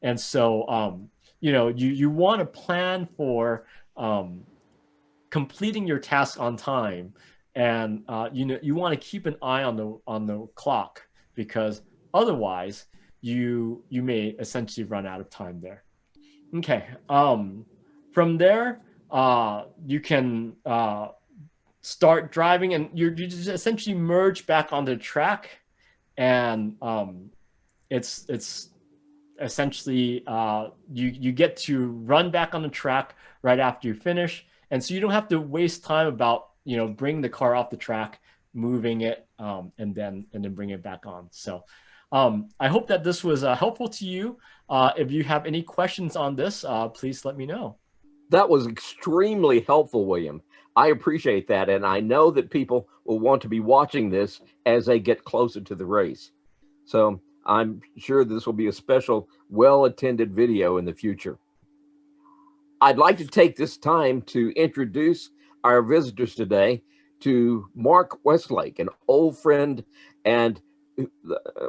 And so, you want to plan for completing your task on time, and you want to keep an eye on the clock, because otherwise you may essentially run out of time there. Okay. From there, you can start driving, and you just essentially merge back onto the track, and it's essentially you get to run back on the track right after you finish, and so you don't have to waste time about bring the car off the track, moving it, and then bring it back on. So I hope that this was helpful to you. If you have any questions on this, please let me know. That was extremely helpful, William. I appreciate that, and I know that people will want to be watching this as they get closer to the race. So I'm sure this will be a special, well-attended video in the future. I'd like to take this time to introduce our visitors today to Mark Westlake, an old friend, and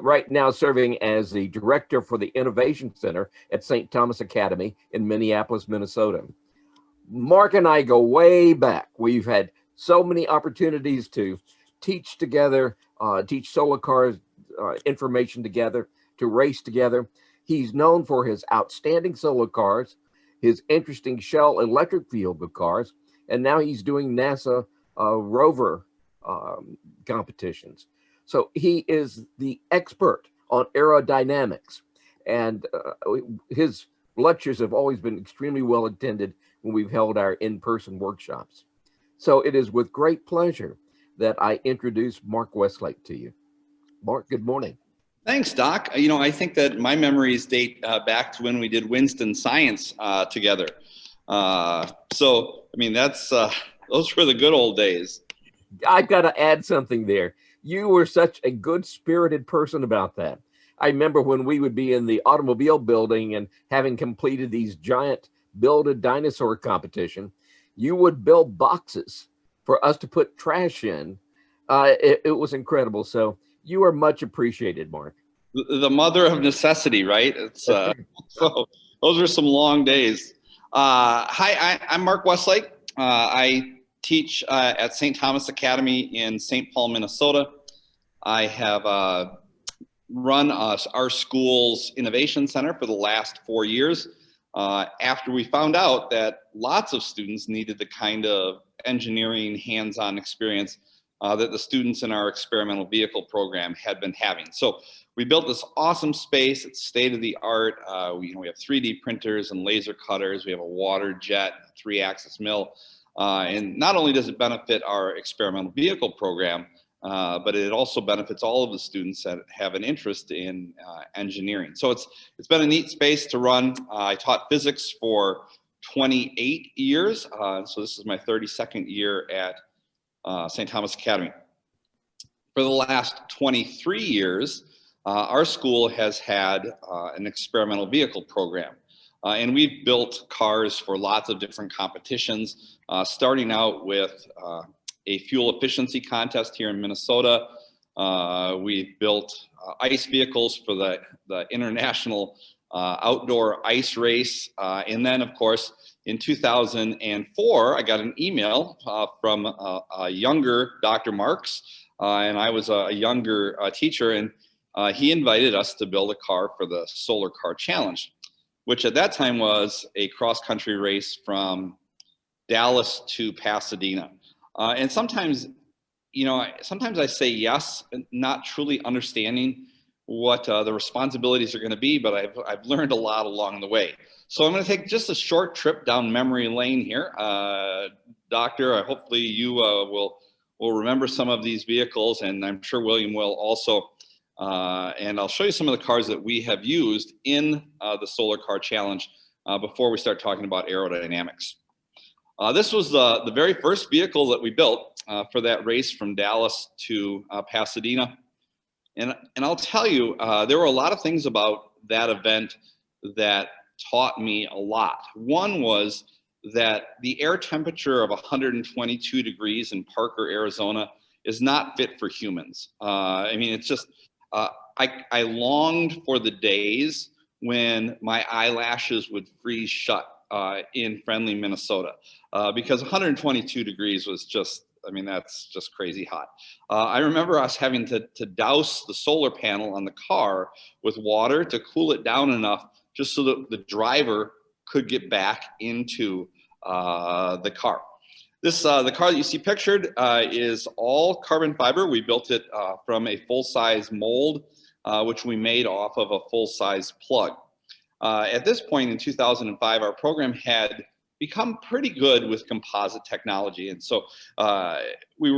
right now serving as the director for the Innovation Center at St. Thomas Academy in Minneapolis, Minnesota. Mark and I go way back. We've had so many opportunities to teach together, teach solar cars information together, to race together. He's known for his outstanding solar cars, his interesting shell electric vehicle cars, and now he's doing NASA rover competitions. So he is the expert on aerodynamics, and his lectures have always been extremely well attended when we've held our in-person workshops. So it is with great pleasure that I introduce Mark Westlake to you. Mark, good morning. Thanks, Doc. You know, I think that my memories date back to when we did Winston Science together. So, I mean, those were the good old days. I've got to add something there. You were such a good-spirited person about that. I remember when we would be in the automobile building and having completed these giant build-a dinosaur competition, you would build boxes for us to put trash in. It was incredible. So you are much appreciated, Mark. The mother of necessity, right? So those were some long days. Hi, I'm Mark Westlake. I teach at St. Thomas Academy in St. Paul, Minnesota. I have run our school's innovation center for the last 4 years. After we found out that lots of students needed the kind of engineering hands-on experience that the students in our experimental vehicle program had been having. So we built this awesome space. It's state of the art. We have 3D printers and laser cutters. We have a water jet, 3-axis mill. And not only does it benefit our experimental vehicle program, but it also benefits all of the students that have an interest in engineering. So it's been a neat space to run. I taught physics for 28 years. So this is my 32nd year at St. Thomas Academy. For the last 23 years, our school has had an experimental vehicle program. And we've built cars for lots of different competitions, starting out with a fuel efficiency contest here in Minnesota. We've built ice vehicles for the international outdoor ice race. And then, of course, in 2004, I got an email from a younger Dr. Marks, and I was a younger teacher, and he invited us to build a car for the Solar Car Challenge, which at that time was a cross-country race from Dallas to Pasadena. And sometimes, sometimes I say yes, not truly understanding what the responsibilities are going to be, but I've learned a lot along the way. So I'm going to take just a short trip down memory lane here. Doctor, hopefully you will remember some of these vehicles, and I'm sure William will also. And I'll show you some of the cars that we have used in the Solar Car Challenge before we start talking about aerodynamics. This was the very first vehicle that we built for that race from Dallas to Pasadena. And I'll tell you, there were a lot of things about that event that taught me a lot. One was that the air temperature of 122 degrees in Parker, Arizona is not fit for humans. I mean, it's just, I longed for the days when my eyelashes would freeze shut in friendly Minnesota, because 122 degrees was just, I mean, that's just crazy hot. I remember us having to douse the solar panel on the car with water to cool it down enough just so that the driver could get back into the car. The car that you see pictured is all carbon fiber. We built it from a full-size mold, which we made off of a full-size plug. At this point in 2005, our program had become pretty good with composite technology. And so we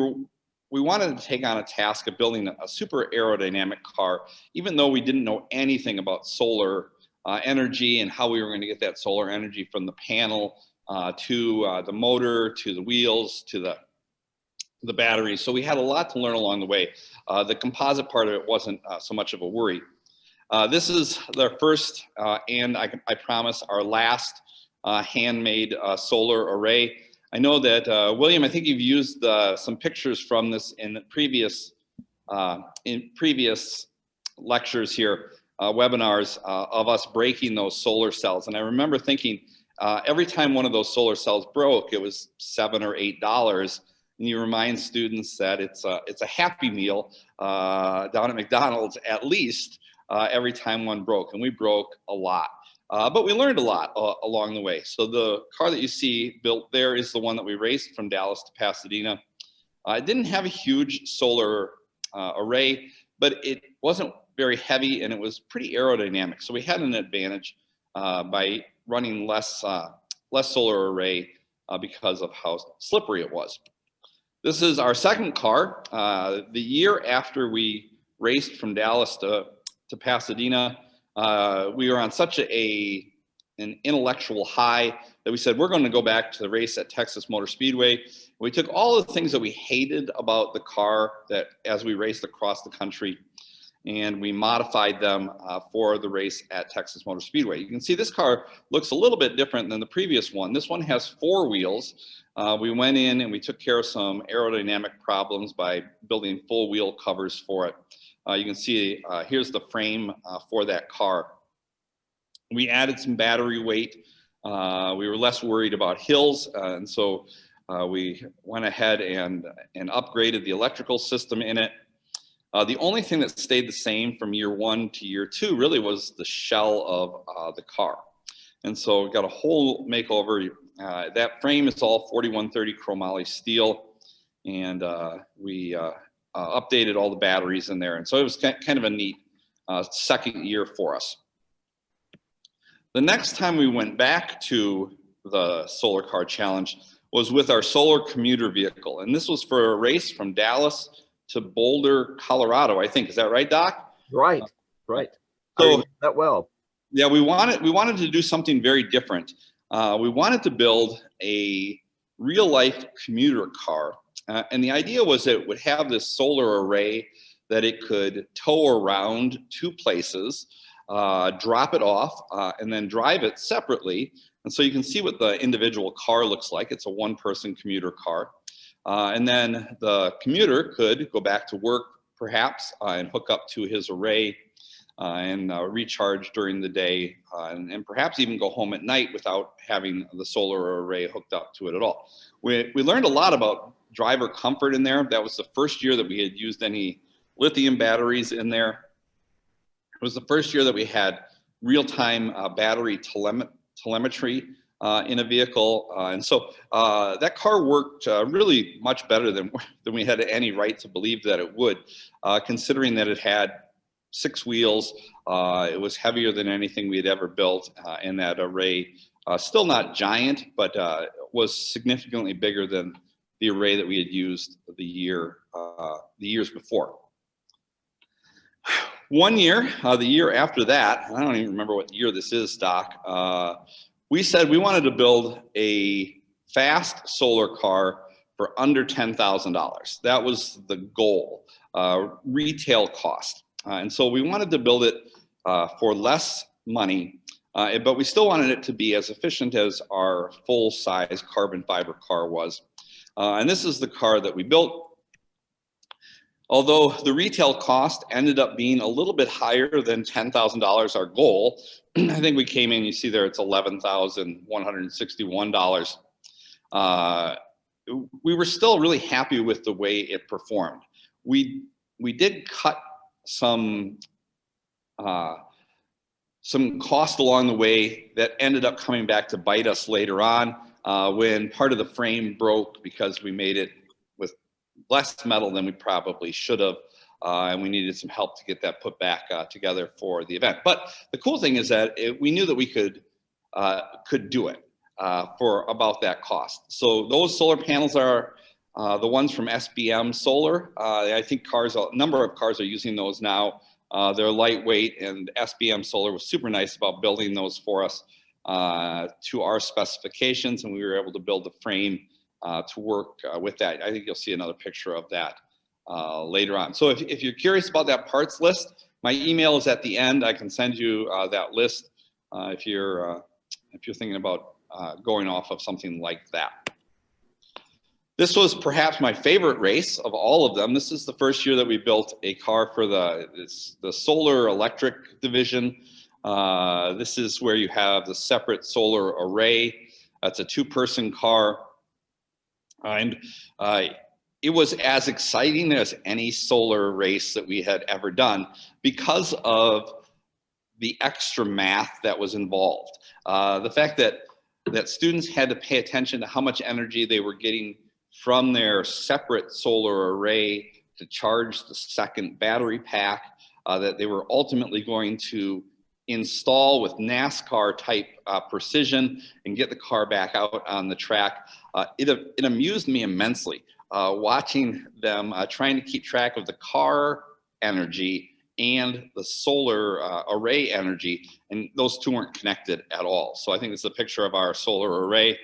wanted to take on a task of building a super aerodynamic car, even though we didn't know anything about solar energy and how we were going to get that solar energy from the panel to the motor, to the wheels, to the batteries. So we had a lot to learn along the way. The composite part of it wasn't so much of a worry. This is the first and I promise our last handmade solar array. I know that William, I think you've used some pictures from this in previous lectures here, webinars of us breaking those solar cells. And I remember thinking every time one of those solar cells broke, it was $7 or $8. and you remind students that it's a Happy Meal down at McDonald's at least every time one broke, and we broke a lot. But we learned a lot along the way. So the car that you see built there is the one that we raced from Dallas to Pasadena. It didn't have a huge solar array, but it wasn't very heavy, and it was pretty aerodynamic. So we had an advantage by running less solar array because of how slippery it was. This is our second car. The year after we raced from Dallas to Pasadena, we were on such an intellectual high that we said, we're going to go back to the race at Texas Motor Speedway. We took all the things that we hated about the car that as we raced across the country, and we modified them for the race at Texas Motor Speedway. You can see this car looks a little bit different than the previous one. This one has 4 wheels. We went in and we took care of some aerodynamic problems by building full wheel covers for it. You can see here's the frame for that car. We added some battery weight. We were less worried about hills, and so we went ahead and upgraded the electrical system in it. The only thing that stayed the same from year 1 to year 2 really was the shell of the car. And so we got a whole makeover. That frame is all 4130 chromoly steel, and we updated all the batteries in there. And so it was kind of a neat second year for us. The next time we went back to the Solar Car Challenge was with our solar commuter vehicle. And this was for a race from Dallas to Boulder, Colorado, I think. Is that right, Doc? Right, right. So that well. Yeah, we wanted to do something very different. We wanted to build a real life commuter car. And the idea was that it would have this solar array that it could tow around 2 places, drop it off, and then drive it separately. And so you can see what the individual car looks like. It's a 1-person commuter car. And then the commuter could go back to work perhaps and hook up to his array and recharge during the day and perhaps even go home at night without having the solar array hooked up to it at all. We learned a lot about driver comfort in there. That was the first year that we had used any lithium batteries in there. It was the first year that we had real-time battery telemetry in a vehicle. And so that car worked really much better than we had any right to believe that it would, considering that it had 6 wheels. It was heavier than anything we had ever built, and that array, still not giant, but was significantly bigger than the array that we had used the years before. One year, the year after that, I don't even remember what year this is, Doc, we said we wanted to build a fast solar car for under $10,000. That was the goal, retail cost. And so we wanted to build it for less money, but we still wanted it to be as efficient as our full-size carbon fiber car was. And this is the car that we built. Although the retail cost ended up being a little bit higher than $10,000, our goal, I think we came in, you see there, it's $11,161. We were still really happy with the way it performed. We did cut some cost along the way that ended up coming back to bite us later on when part of the frame broke because we made it with less metal than we probably should have, and we needed some help to get that put back together for the event. But the cool thing is that we knew that we could do it for about that cost. So those solar panels are the ones from SBM Solar. I think a number of cars are using those now. They're lightweight, and SBM Solar was super nice about building those for us to our specifications, and we were able to build the frame to work with that. I think you'll see another picture of that later on. So if you're curious about that parts list, my email is at the end. I can send you that list if you're thinking about going off of something like that. This was perhaps my favorite race of all of them. This is the first year that we built a car for the solar electric division. This is where you have the separate solar array. That's a 2-person car. And it was as exciting as any solar race that we had ever done because of the extra math that was involved. The fact that students had to pay attention to how much energy they were getting from their separate solar array to charge the second battery pack that they were ultimately going to install with NASCAR type precision and get the car back out on the track. It amused me immensely watching them trying to keep track of the car energy and the solar array energy, and those two weren't connected at all. So I think it's a picture of our solar array.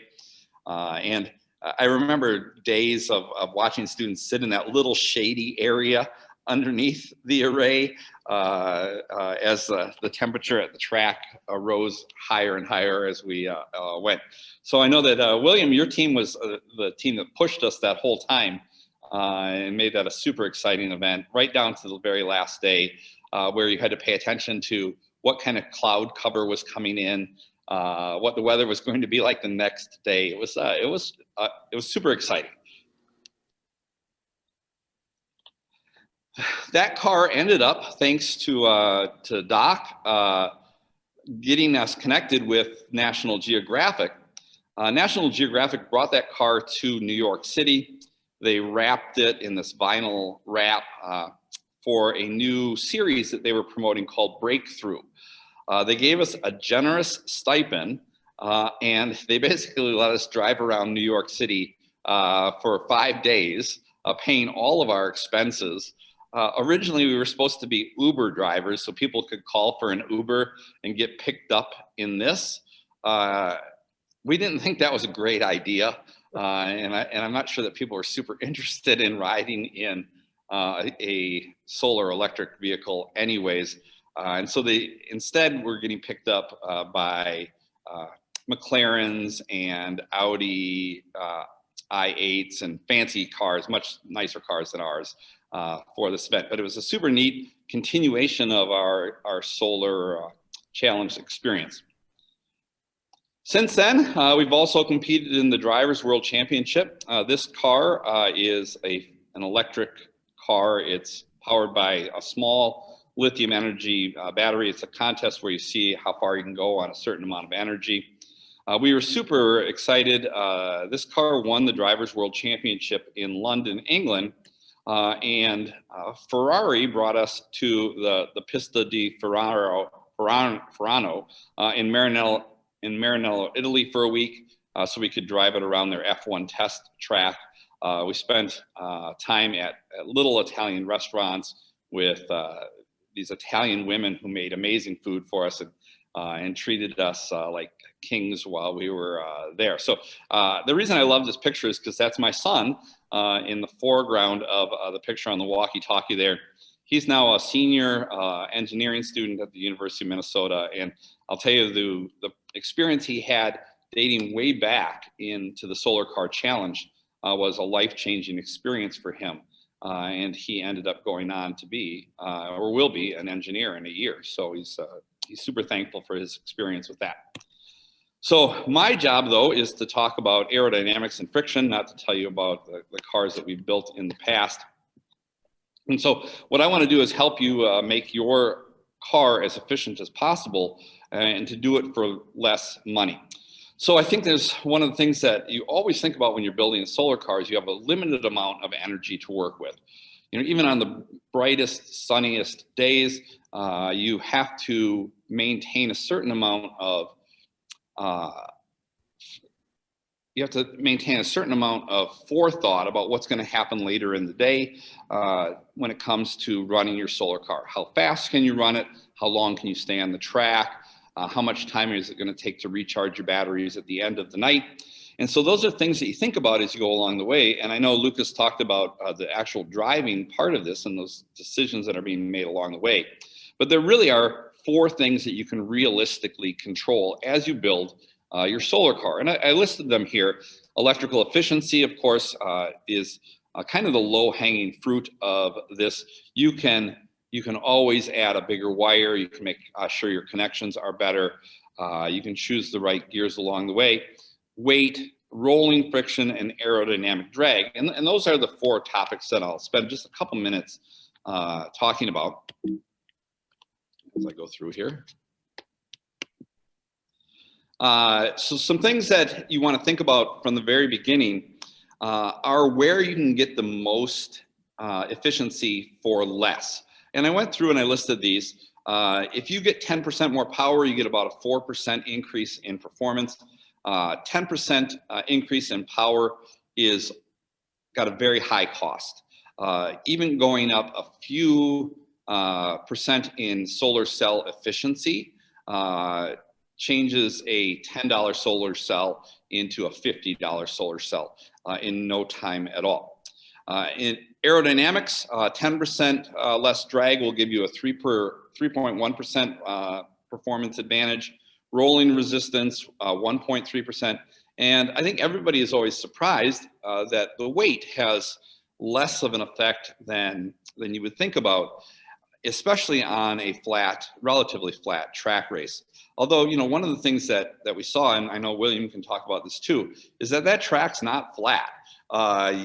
And I remember days of watching students sit in that little shady area underneath the array as the temperature at the track rose higher and higher as we went. So I know that William, your team was the team that pushed us that whole time and made that a super exciting event right down to the very last day where you had to pay attention to what kind of cloud cover was coming in, what the weather was going to be like the next day. It was super exciting. That car ended up, thanks to Doc, getting us connected with National Geographic. National Geographic brought that car to New York City. They wrapped it in this vinyl wrap for a new series that they were promoting called Breakthrough. They gave us a generous stipend and they basically let us drive around New York City for 5 days, paying all of our expenses. Originally, we were supposed to be Uber drivers, so people could call for an Uber and get picked up in this. We didn't think that was a great idea, and I'm not sure that people were super interested in riding in a solar electric vehicle anyways. And so they instead were getting picked up by McLarens and Audi i8s and fancy cars, much nicer cars than ours. For this event, but it was a super neat continuation of our solar challenge experience. Since then, we've also competed in the Drivers World Championship. This car is an electric car. It's powered by a small lithium energy battery. It's a contest where you see how far you can go on a certain amount of energy. We were super excited. This car won the Drivers World Championship in London, England. And Ferrari brought us to the Pista di Ferrano in Maranello, Italy for a week, so we could drive it around their F1 test track. We spent time at little Italian restaurants with these Italian women who made amazing food for us and treated us like kings while we were there. So the reason I love this picture is because that's my son in the foreground of the picture on the walkie-talkie there. He's now a senior engineering student at the University of Minnesota. And I'll tell you, the experience he had dating way back into the Solar Car Challenge was a life-changing experience for him. And he ended up going on to be, or will be, an engineer in a year. So he's super thankful for his experience with that. So my job, though, is to talk about aerodynamics and friction, not to tell you about the cars that we've built in the past. And so what I want to do is help you make your car as efficient as possible and to do it for less money. So I think there's one of the things that you always think about when you're building solar cars. You have a limited amount of energy to work with. You know, even on the brightest, sunniest days, you have to maintain a certain amount of forethought about what's going to happen later in the day when it comes to running your solar car. How fast can you run it? How long can you stay on the track? How much time is it going to take to recharge your batteries at the end of the night? And so those are things that you think about as you go along the way. And I know Lucas talked about the actual driving part of this and those decisions that are being made along the way. But there really are 4 things that you can realistically control as you build your solar car. And I listed them here. Electrical efficiency, of course, is kind of the low-hanging fruit of this. You can always add a bigger wire. You can make sure your connections are better. You can choose the right gears along the way. Weight, rolling friction, and aerodynamic drag. And those are the 4 topics that I'll spend just a couple minutes talking about as I go through here. So some things that you want to think about from the very beginning are where you can get the most efficiency for less. And I went through and I listed these. If you get 10% more power, you get about a 4% increase in performance. 10% increase in power is got a very high cost. Even going up a few percent in solar cell efficiency changes a $10 solar cell into a $50 solar cell in no time at all. In aerodynamics, 10% less drag will give you a 3.1% performance advantage. Rolling resistance, 1.3%. And I think everybody is always surprised that the weight has less of an effect than you would think about, especially on a flat, relatively flat track race. Although, you know, one of the things that we saw, and I know William can talk about this too, is that track's not flat.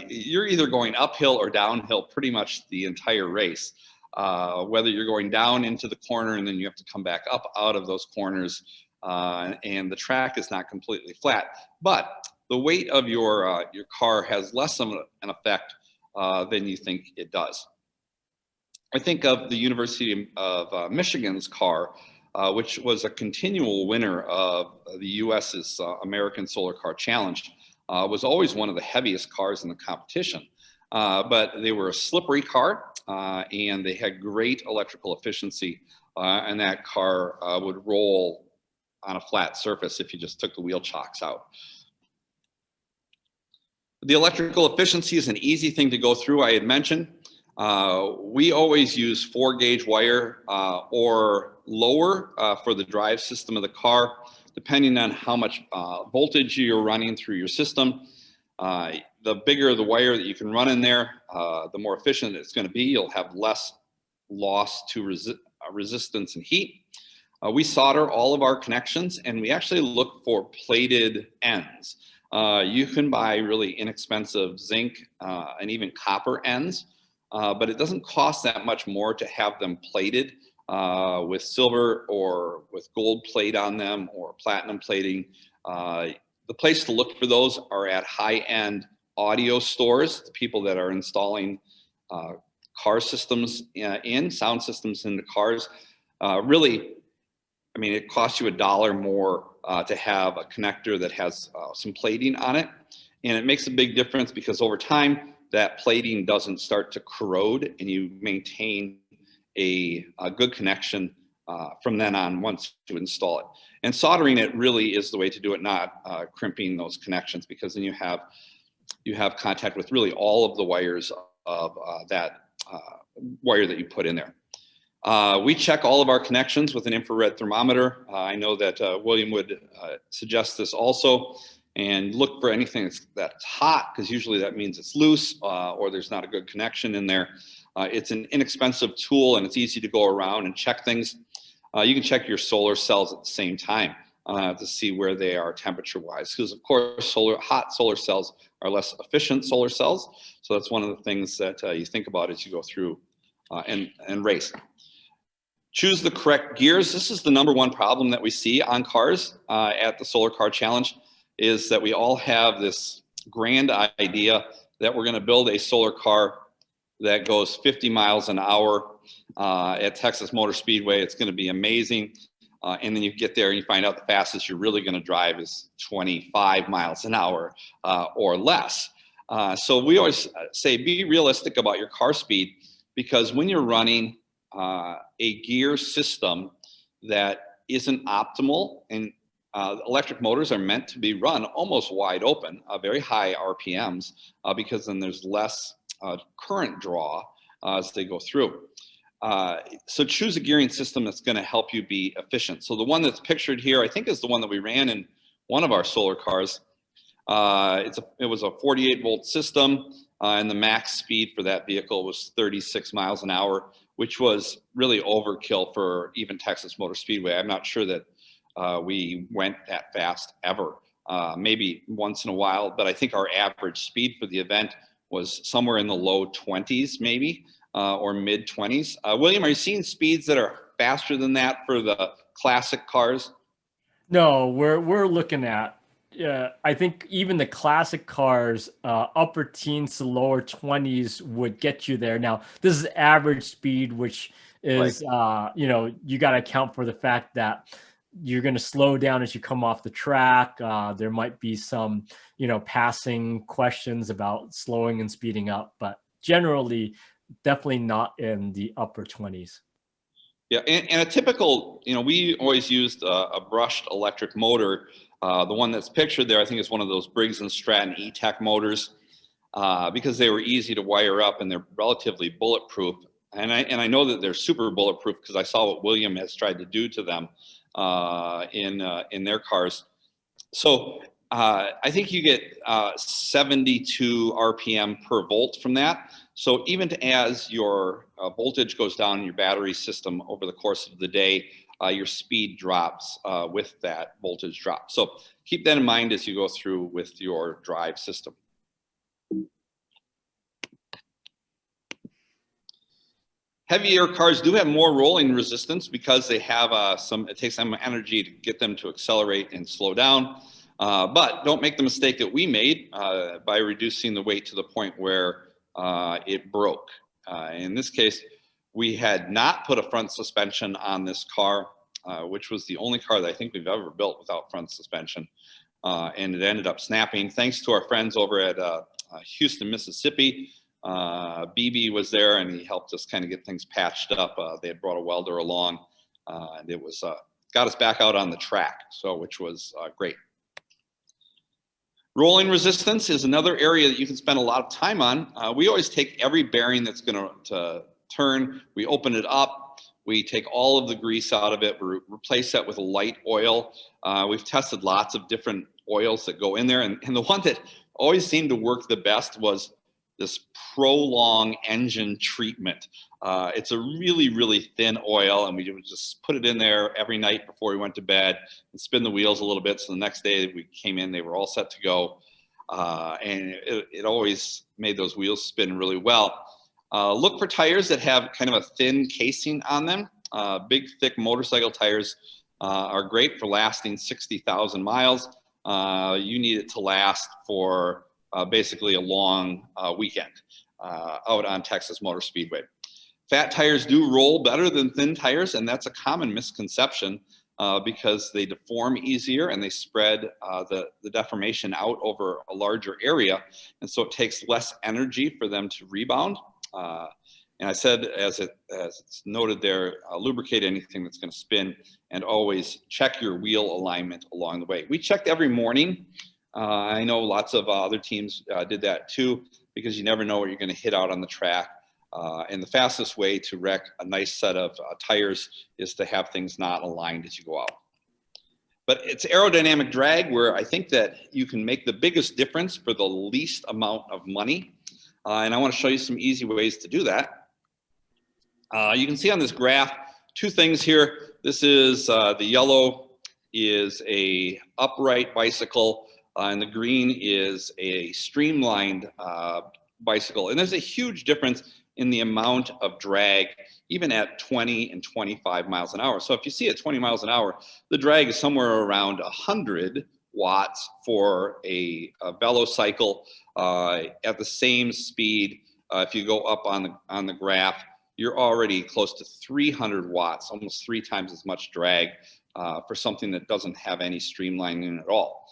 You're either going uphill or downhill pretty much the entire race. Whether you're going down into the corner and then you have to come back up out of those corners, and the track is not completely flat. But the weight of your car has less of an effect than you think it does. I think of the University of Michigan's car, which was a continual winner of the US's American Solar Car Challenge, was always one of the heaviest cars in the competition. But they were a slippery car, and they had great electrical efficiency, and that car would roll on a flat surface if you just took the wheel chocks out. The electrical efficiency is an easy thing to go through. I had mentioned we always use 4-gauge wire or lower for the drive system of the car, depending on how much voltage you're running through your system. The bigger the wire that you can run in there, the more efficient it's going to be. You'll have less loss to resistance and heat. We solder all of our connections, and we actually look for plated ends. You can buy really inexpensive zinc and even copper ends, but it doesn't cost that much more to have them plated with silver or with gold plate on them or platinum plating. The place to look for those are at high-end audio stores, the people that are installing car systems sound systems in the cars. Really, I mean, it costs you $1 more to have a connector that has some plating on it. And it makes a big difference because over time, that plating doesn't start to corrode and you maintain a good connection from then on once you install it. And soldering it really is the way to do it, not crimping those connections, because then you have contact with really all of the wires of that wire that you put in there. We check all of our connections with an infrared thermometer. I know that William would suggest this also, and look for anything that's hot, because usually that means it's loose or there's not a good connection in there. It's an inexpensive tool and it's easy to go around and check things. You can check your solar cells at the same time to see where they are temperature-wise, because of course hot solar cells are less efficient solar cells. So that's one of the things that you think about as you go through and race. Choose the correct gears. This is the #1 problem that we see on cars at the Solar Car Challenge, is that we all have this grand idea that we're going to build a solar car that goes 50 miles an hour at Texas Motor Speedway. It's going to be amazing. And then you get there and you find out the fastest you're really going to drive is 25 miles an hour or less. So we always say be realistic about your car speed, because when you're running a gear system that isn't optimal, and electric motors are meant to be run almost wide open, very high RPMs, because then there's less current draw as they go through. So choose a gearing system that's going to help you be efficient. So the one that's pictured here, I think, is the one that we ran in one of our solar cars. It was a 48-volt system, and the max speed for that vehicle was 36 miles an hour, which was really overkill for even Texas Motor Speedway. I'm not sure that we went that fast ever maybe once in a while, but I think our average speed for the event was somewhere in the low 20s, maybe, or mid 20s. William, are you seeing speeds that are faster than that for the classic cars? No, we're looking at, I think even the classic cars, upper teens to lower 20s would get you there. Now, this is average speed, which is, you know, you got to account for the fact that you're going to slow down as you come off the track. There might be some, you know, passing questions about slowing and speeding up, but generally, definitely not in the upper 20s. Yeah, and a typical, you know, we always used a brushed electric motor. The one that's pictured there, I think, is one of those Briggs & Stratton E-Tech motors, because they were easy to wire up and they're relatively bulletproof. And I know that they're super bulletproof because I saw what William has tried to do to them in their cars. So I think you get 72 RPM per volt from that. So even as your voltage goes down in your battery system over the course of the day, your speed drops with that voltage drop. So keep that in mind as you go through with your drive system. Heavier cars do have more rolling resistance because they have it takes some energy to get them to accelerate and slow down. But don't make the mistake that we made by reducing the weight to the point where it broke. In this case, we had not put a front suspension on this car, which was the only car that I think we've ever built without front suspension. And it ended up snapping. Thanks to our friends over at Houston, Mississippi. BB was there and he helped us kind of get things patched up. They had brought a welder along and it was got us back out on the track, so which was great. Rolling resistance is another area that you can spend a lot of time on. We always take every bearing that's going to turn, we open it up, we take all of the grease out of it, we replace that with a light oil. We've tested lots of different oils that go in there, and the one that always seemed to work the best was this Prolong engine treatment. It's a really, really thin oil, and we would just put it in there every night before we went to bed and spin the wheels a little bit. So the next day we came in, they were all set to go. And it always made those wheels spin really well. Look for tires that have kind of a thin casing on them. Big, thick motorcycle tires are great for lasting 60,000 miles. You need it to last for basically a long weekend out on Texas Motor Speedway. Fat tires do roll better than thin tires, and that's a common misconception because they deform easier and they spread the deformation out over a larger area, and so it takes less energy for them to rebound. And I said, as it's noted there, lubricate anything that's going to spin, and always check your wheel alignment along the way. We checked every morning. I know lots of other teams did that too, because you never know what you're going to hit out on the track. And the fastest way to wreck a nice set of tires is to have things not aligned as you go out. But it's aerodynamic drag where I think that you can make the biggest difference for the least amount of money. And I want to show you some easy ways to do that. You can see on this graph two things here. This is the yellow is a upright bicycle, and the green is a streamlined bicycle. And there's a huge difference in the amount of drag, even at 20 and 25 miles an hour. So if you see at 20 miles an hour, the drag is somewhere around 100 watts for a velocycle. At the same speed, if you go up on the graph, you're already close to 300 watts, almost 3 times as much drag for something that doesn't have any streamlining at all.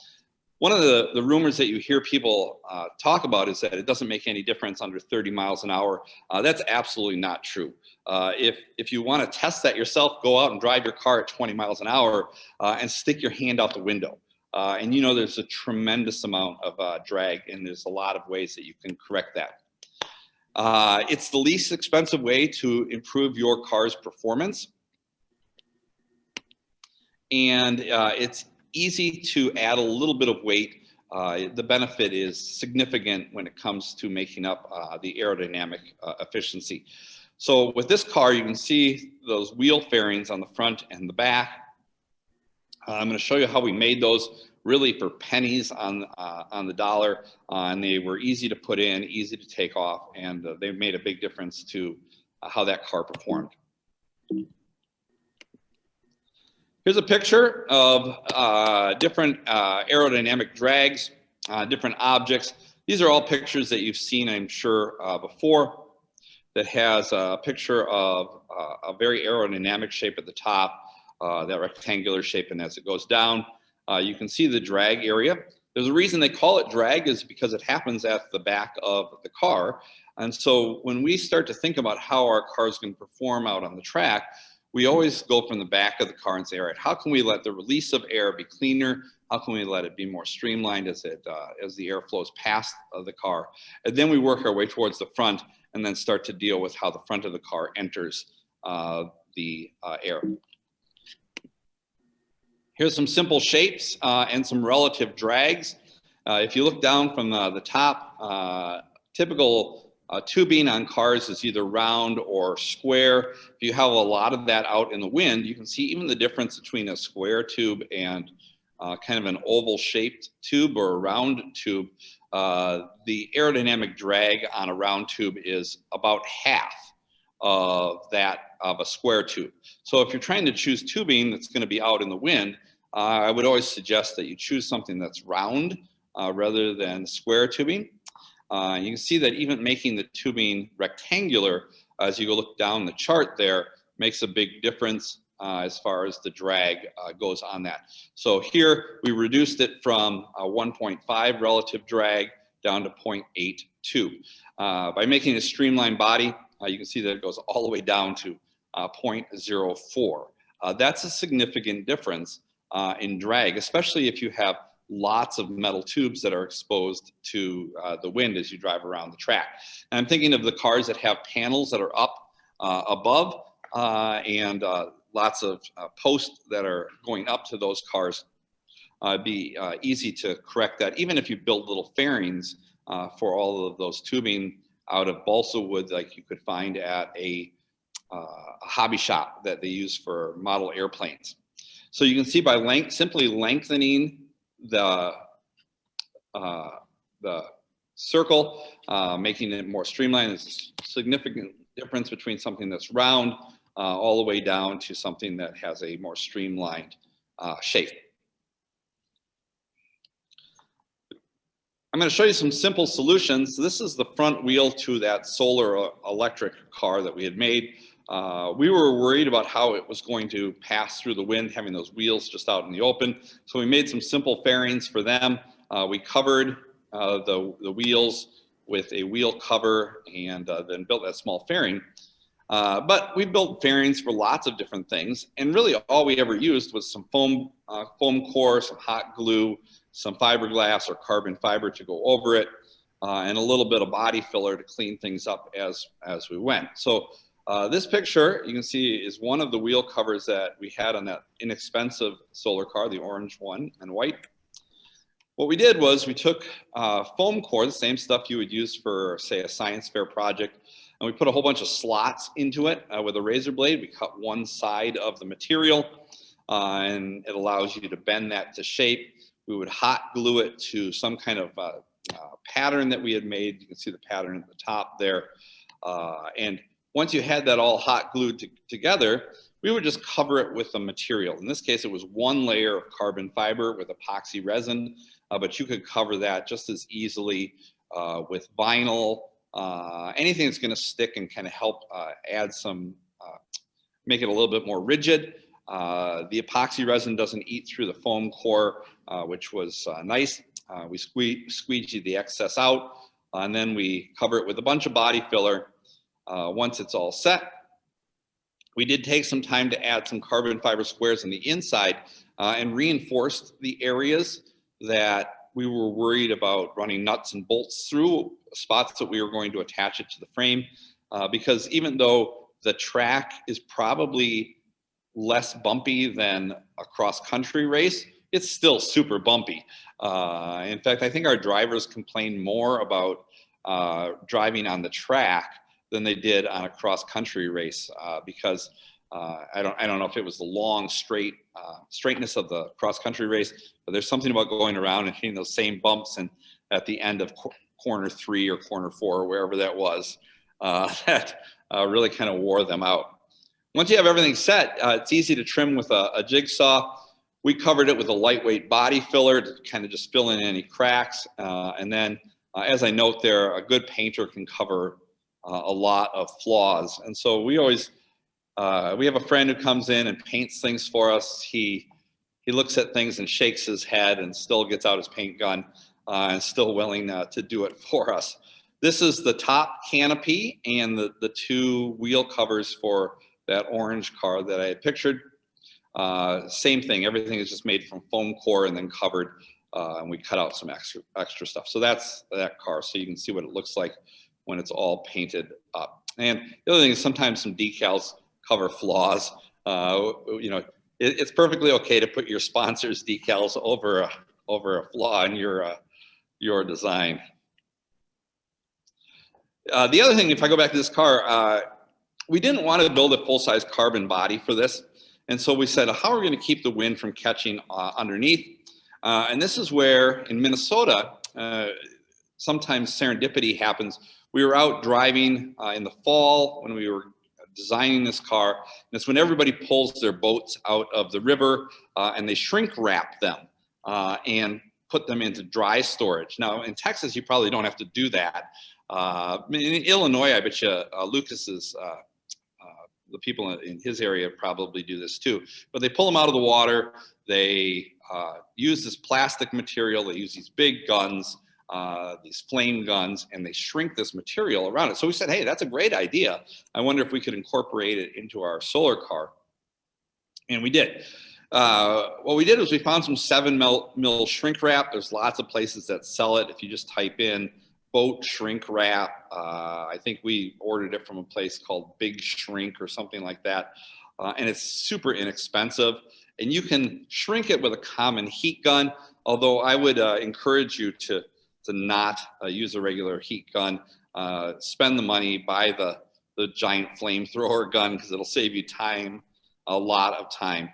One of the rumors that you hear people talk about is that it doesn't make any difference under 30 miles an hour. That's absolutely not true. If you want to test that yourself, go out and drive your car at 20 miles an hour and stick your hand out the window. And you know there's a tremendous amount of drag, and there's a lot of ways that you can correct that. It's the least expensive way to improve your car's performance. And it's easy to add a little bit of weight. The benefit is significant when it comes to making up the aerodynamic efficiency. So with this car, you can see those wheel fairings on the front and the back. I'm going to show you how we made those. really for pennies on the dollar, and they were easy to put in, easy to take off, and they made a big difference to how that car performed. Here's a picture of different aerodynamic drags, different objects. These are all pictures that you've seen, I'm sure, before, that has a picture of a very aerodynamic shape at the top, that rectangular shape, and as it goes down, you can see the drag area. There's a reason they call it drag, is because it happens at the back of the car. And so when we start to think about how our cars can perform out on the track, we always go from the back of the car and say, all right, how can we let the release of air be cleaner? How can we let it be more streamlined as the air flows past the car? And then we work our way towards the front and then start to deal with how the front of the car enters the air. Here's some simple shapes and some relative drags. If you look down from the top, typical tubing on cars is either round or square. If you have a lot of that out in the wind, you can see even the difference between a square tube and kind of an oval shaped tube or a round tube. The aerodynamic drag on a round tube is about half of that of a square tube. So if you're trying to choose tubing that's going to be out in the wind, I would always suggest that you choose something that's round rather than square tubing. You can see that even making the tubing rectangular, as you look down the chart there, makes a big difference as far as the drag goes on that. So here we reduced it from 1.5 relative drag down to 0.82. By making a streamlined body, you can see that it goes all the way down to 0.04. That's a significant difference in drag, especially if you have lots of metal tubes that are exposed to the wind as you drive around the track. And I'm thinking of the cars that have panels that are up above and lots of posts that are going up to those cars. It'd be easy to correct that, even if you build little fairings for all of those tubing out of balsa wood, like you could find at a hobby shop that they use for model airplanes. So you can see by simply lengthening the circle, making it more streamlined, is a significant difference between something that's round all the way down to something that has a more streamlined shape. I'm going to show you some simple solutions. This is the front wheel to that solar electric car that we had made. We were worried about how it was going to pass through the wind, having those wheels just out in the open. So we made some simple fairings for them. We covered the wheels with a wheel cover and then built that small fairing. But we built fairings for lots of different things. And really all we ever used was some foam core, some hot glue, some fiberglass or carbon fiber to go over it, and a little bit of body filler to clean things up as we went. So this picture, you can see, is one of the wheel covers that we had on that inexpensive solar car, the orange one and white. What we did was we took foam core, the same stuff you would use for, say, a science fair project, and we put a whole bunch of slots into it with a razor blade. We cut one side of the material, and it allows you to bend that to shape. We would hot glue it to some kind of pattern that we had made. You can see the pattern at the top there. And once you had that all hot glued together, we would just cover it with a material. In this case, it was one layer of carbon fiber with epoxy resin, but you could cover that just as easily with vinyl, anything that's going to stick and kind of help add some, make it a little bit more rigid. The epoxy resin doesn't eat through the foam core, which was nice. We squeegee the excess out, and then we cover it with a bunch of body filler. Once it's all set, we did take some time to add some carbon fiber squares on the inside and reinforced the areas that we were worried about running nuts and bolts through, spots that we were going to attach it to the frame, because even though the track is probably less bumpy than a cross-country race, it's still super bumpy. In fact, I think our drivers complained more about driving on the track than they did on a cross-country race because I don't know if it was the long straightness of the cross country race, but there's something about going around and hitting those same bumps and at the end of corner 3 or corner 4 or wherever that was, that really kind of wore them out. Once you have everything set, it's easy to trim with a jigsaw. We covered it with a lightweight body filler to kind of just fill in any cracks. And then, as I note there, a good painter can cover a lot of flaws. And so we always, we have a friend who comes in and paints things for us. He looks at things and shakes his head and still gets out his paint gun and still willing to do it for us. This is the top canopy and the 2 wheel covers for that orange car that I had pictured. Same thing, everything is just made from foam core and then covered, and we cut out some extra stuff. So that's that car, so you can see what it looks like when it's all painted up. And the other thing is sometimes some decals cover flaws. You know, it's perfectly okay to put your sponsor's decals over a flaw in your design. The other thing, if I go back to this car, we didn't want to build a full-size carbon body for this. And so we said, how are we going to keep the wind from catching underneath? And this is where, in Minnesota, sometimes serendipity happens. We were out driving in the fall when we were designing this car. And it's when everybody pulls their boats out of the river and they shrink wrap them and put them into dry storage. Now, in Texas, you probably don't have to do that. In Illinois, I bet you Lucas's the people in his area probably do this too. But they pull them out of the water. They use this plastic material. They use these big guns, these flame guns, and they shrink this material around it. So we said, hey, that's a great idea. I wonder if we could incorporate it into our solar car. And we did. What we did was we found some 7mm shrink wrap. There's lots of places that sell it. If you just type in boat shrink wrap, I think we ordered it from a place called Big Shrink or something like that. And it's super inexpensive. And you can shrink it with a common heat gun, although I would encourage you to not use a regular heat gun. Spend the money, buy the giant flamethrower gun, because it'll save you time, a lot of time.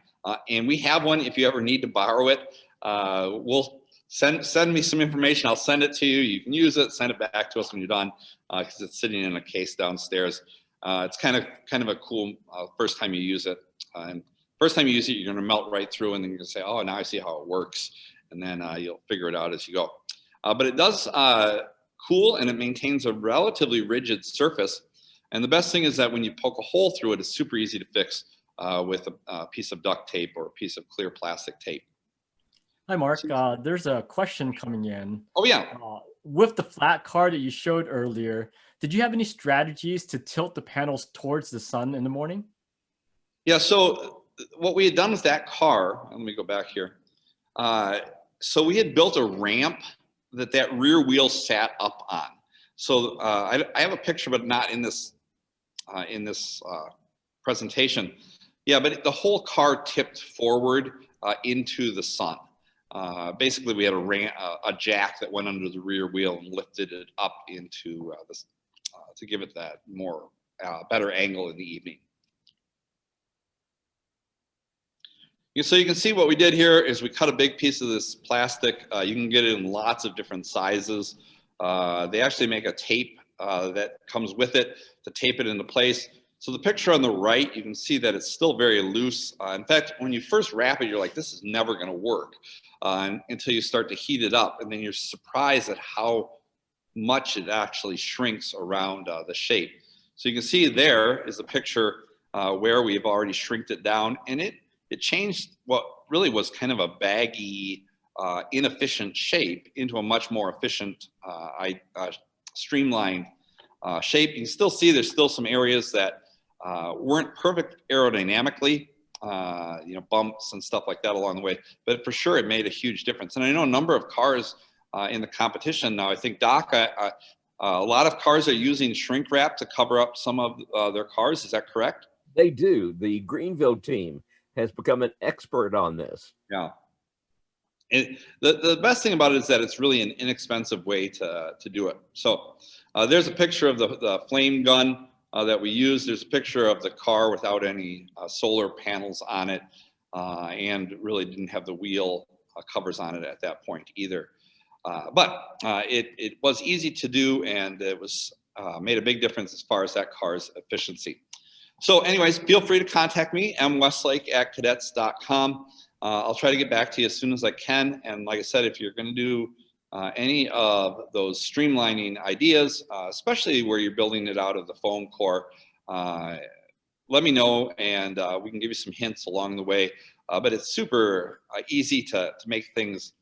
And we have one if you ever need to borrow it. We'll send me some information. I'll send it to you. You can use it, send it back to us when you're done, because it's sitting in a case downstairs. It's kind of a cool first time you use it. And first time you use it, you're going to melt right through, and then you're going to say, oh, now I see how it works. And then you'll figure it out as you go. But it does cool, and it maintains a relatively rigid surface. And the best thing is that when you poke a hole through it, it's super easy to fix with a piece of duct tape or a piece of clear plastic tape. Hi, Mark. There's a question coming in. Oh, yeah. With the flat car that you showed earlier, did you have any strategies to tilt the panels towards the sun in the morning? Yeah, so what we had done with that car, let me go back here. So we had built a ramp that rear wheel sat up on. So I have a picture, but not in this presentation. Yeah, but the whole car tipped forward into the sun. Basically, we had a jack that went under the rear wheel and lifted it up into this to give it that more better angle in the evening. So you can see what we did here is we cut a big piece of this plastic. You can get it in lots of different sizes. They actually make a tape that comes with it to tape it into place. So the picture on the right, you can see that it's still very loose. In fact, when you first wrap it, you're like, this is never going to work until you start to heat it up. And then you're surprised at how much it actually shrinks around the shape. So you can see there is a picture where we've already shrinked it down. And it changed what really was kind of a baggy, inefficient shape into a much more efficient, streamlined shape. You can still see there's still some areas that weren't perfect aerodynamically, bumps and stuff like that along the way. But for sure, it made a huge difference. And I know a number of cars in the competition now. I think, Doc, a lot of cars are using shrink wrap to cover up some of their cars. Is that correct? They do. The Greenville team has become an expert on this. Yeah. The best thing about it is that it's really an inexpensive way to do it. So there's a picture of the flame gun that we use. There's a picture of the car without any solar panels on it, and really didn't have the wheel covers on it at that point either. But it was easy to do, and it was made a big difference as far as that car's efficiency. So anyways, feel free to contact me, mwestlake@cadets.com. I'll try to get back to you as soon as I can. And like I said, if you're going to do any of those streamlining ideas, especially where you're building it out of the foam core, let me know, and we can give you some hints along the way. But it's super easy to make things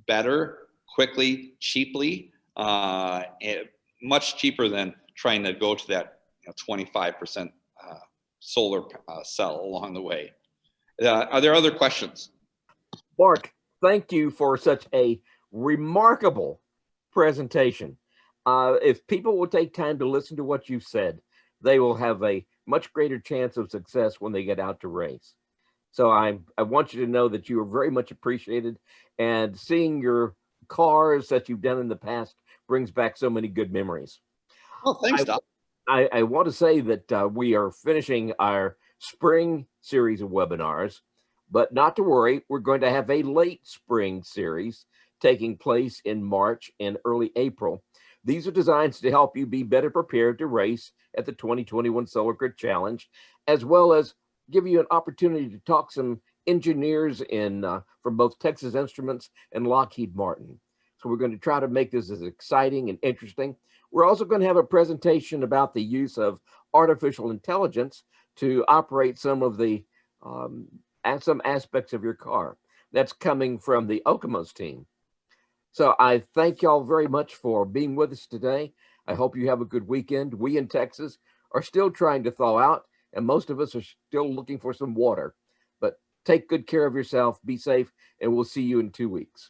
better, quickly, cheaply, and much cheaper than trying to go to that 25% solar cell along the way. Are there other questions? Mark, thank you for such a remarkable presentation. If people will take time to listen to what you've said, they will have a much greater chance of success when they get out to race. So I want you to know that you are very much appreciated, and seeing your cars that you've done in the past brings back so many good memories. Oh, thanks, Doc. I want to say that we are finishing our spring series of webinars, but not to worry, we're going to have a late spring series taking place in March and early April. These are designed to help you be better prepared to race at the 2021 Solar Grid Challenge, as well as give you an opportunity to talk some engineers from both Texas Instruments and Lockheed Martin. So we're going to try to make this as exciting and interesting. We're also going to have a presentation about the use of artificial intelligence to operate some of the some aspects of your car. That's coming from the Okemos team. So I thank y'all very much for being with us today. I hope you have a good weekend. We in Texas are still trying to thaw out, and most of us are still looking for some water. But take good care of yourself, be safe, and we'll see you in 2 weeks.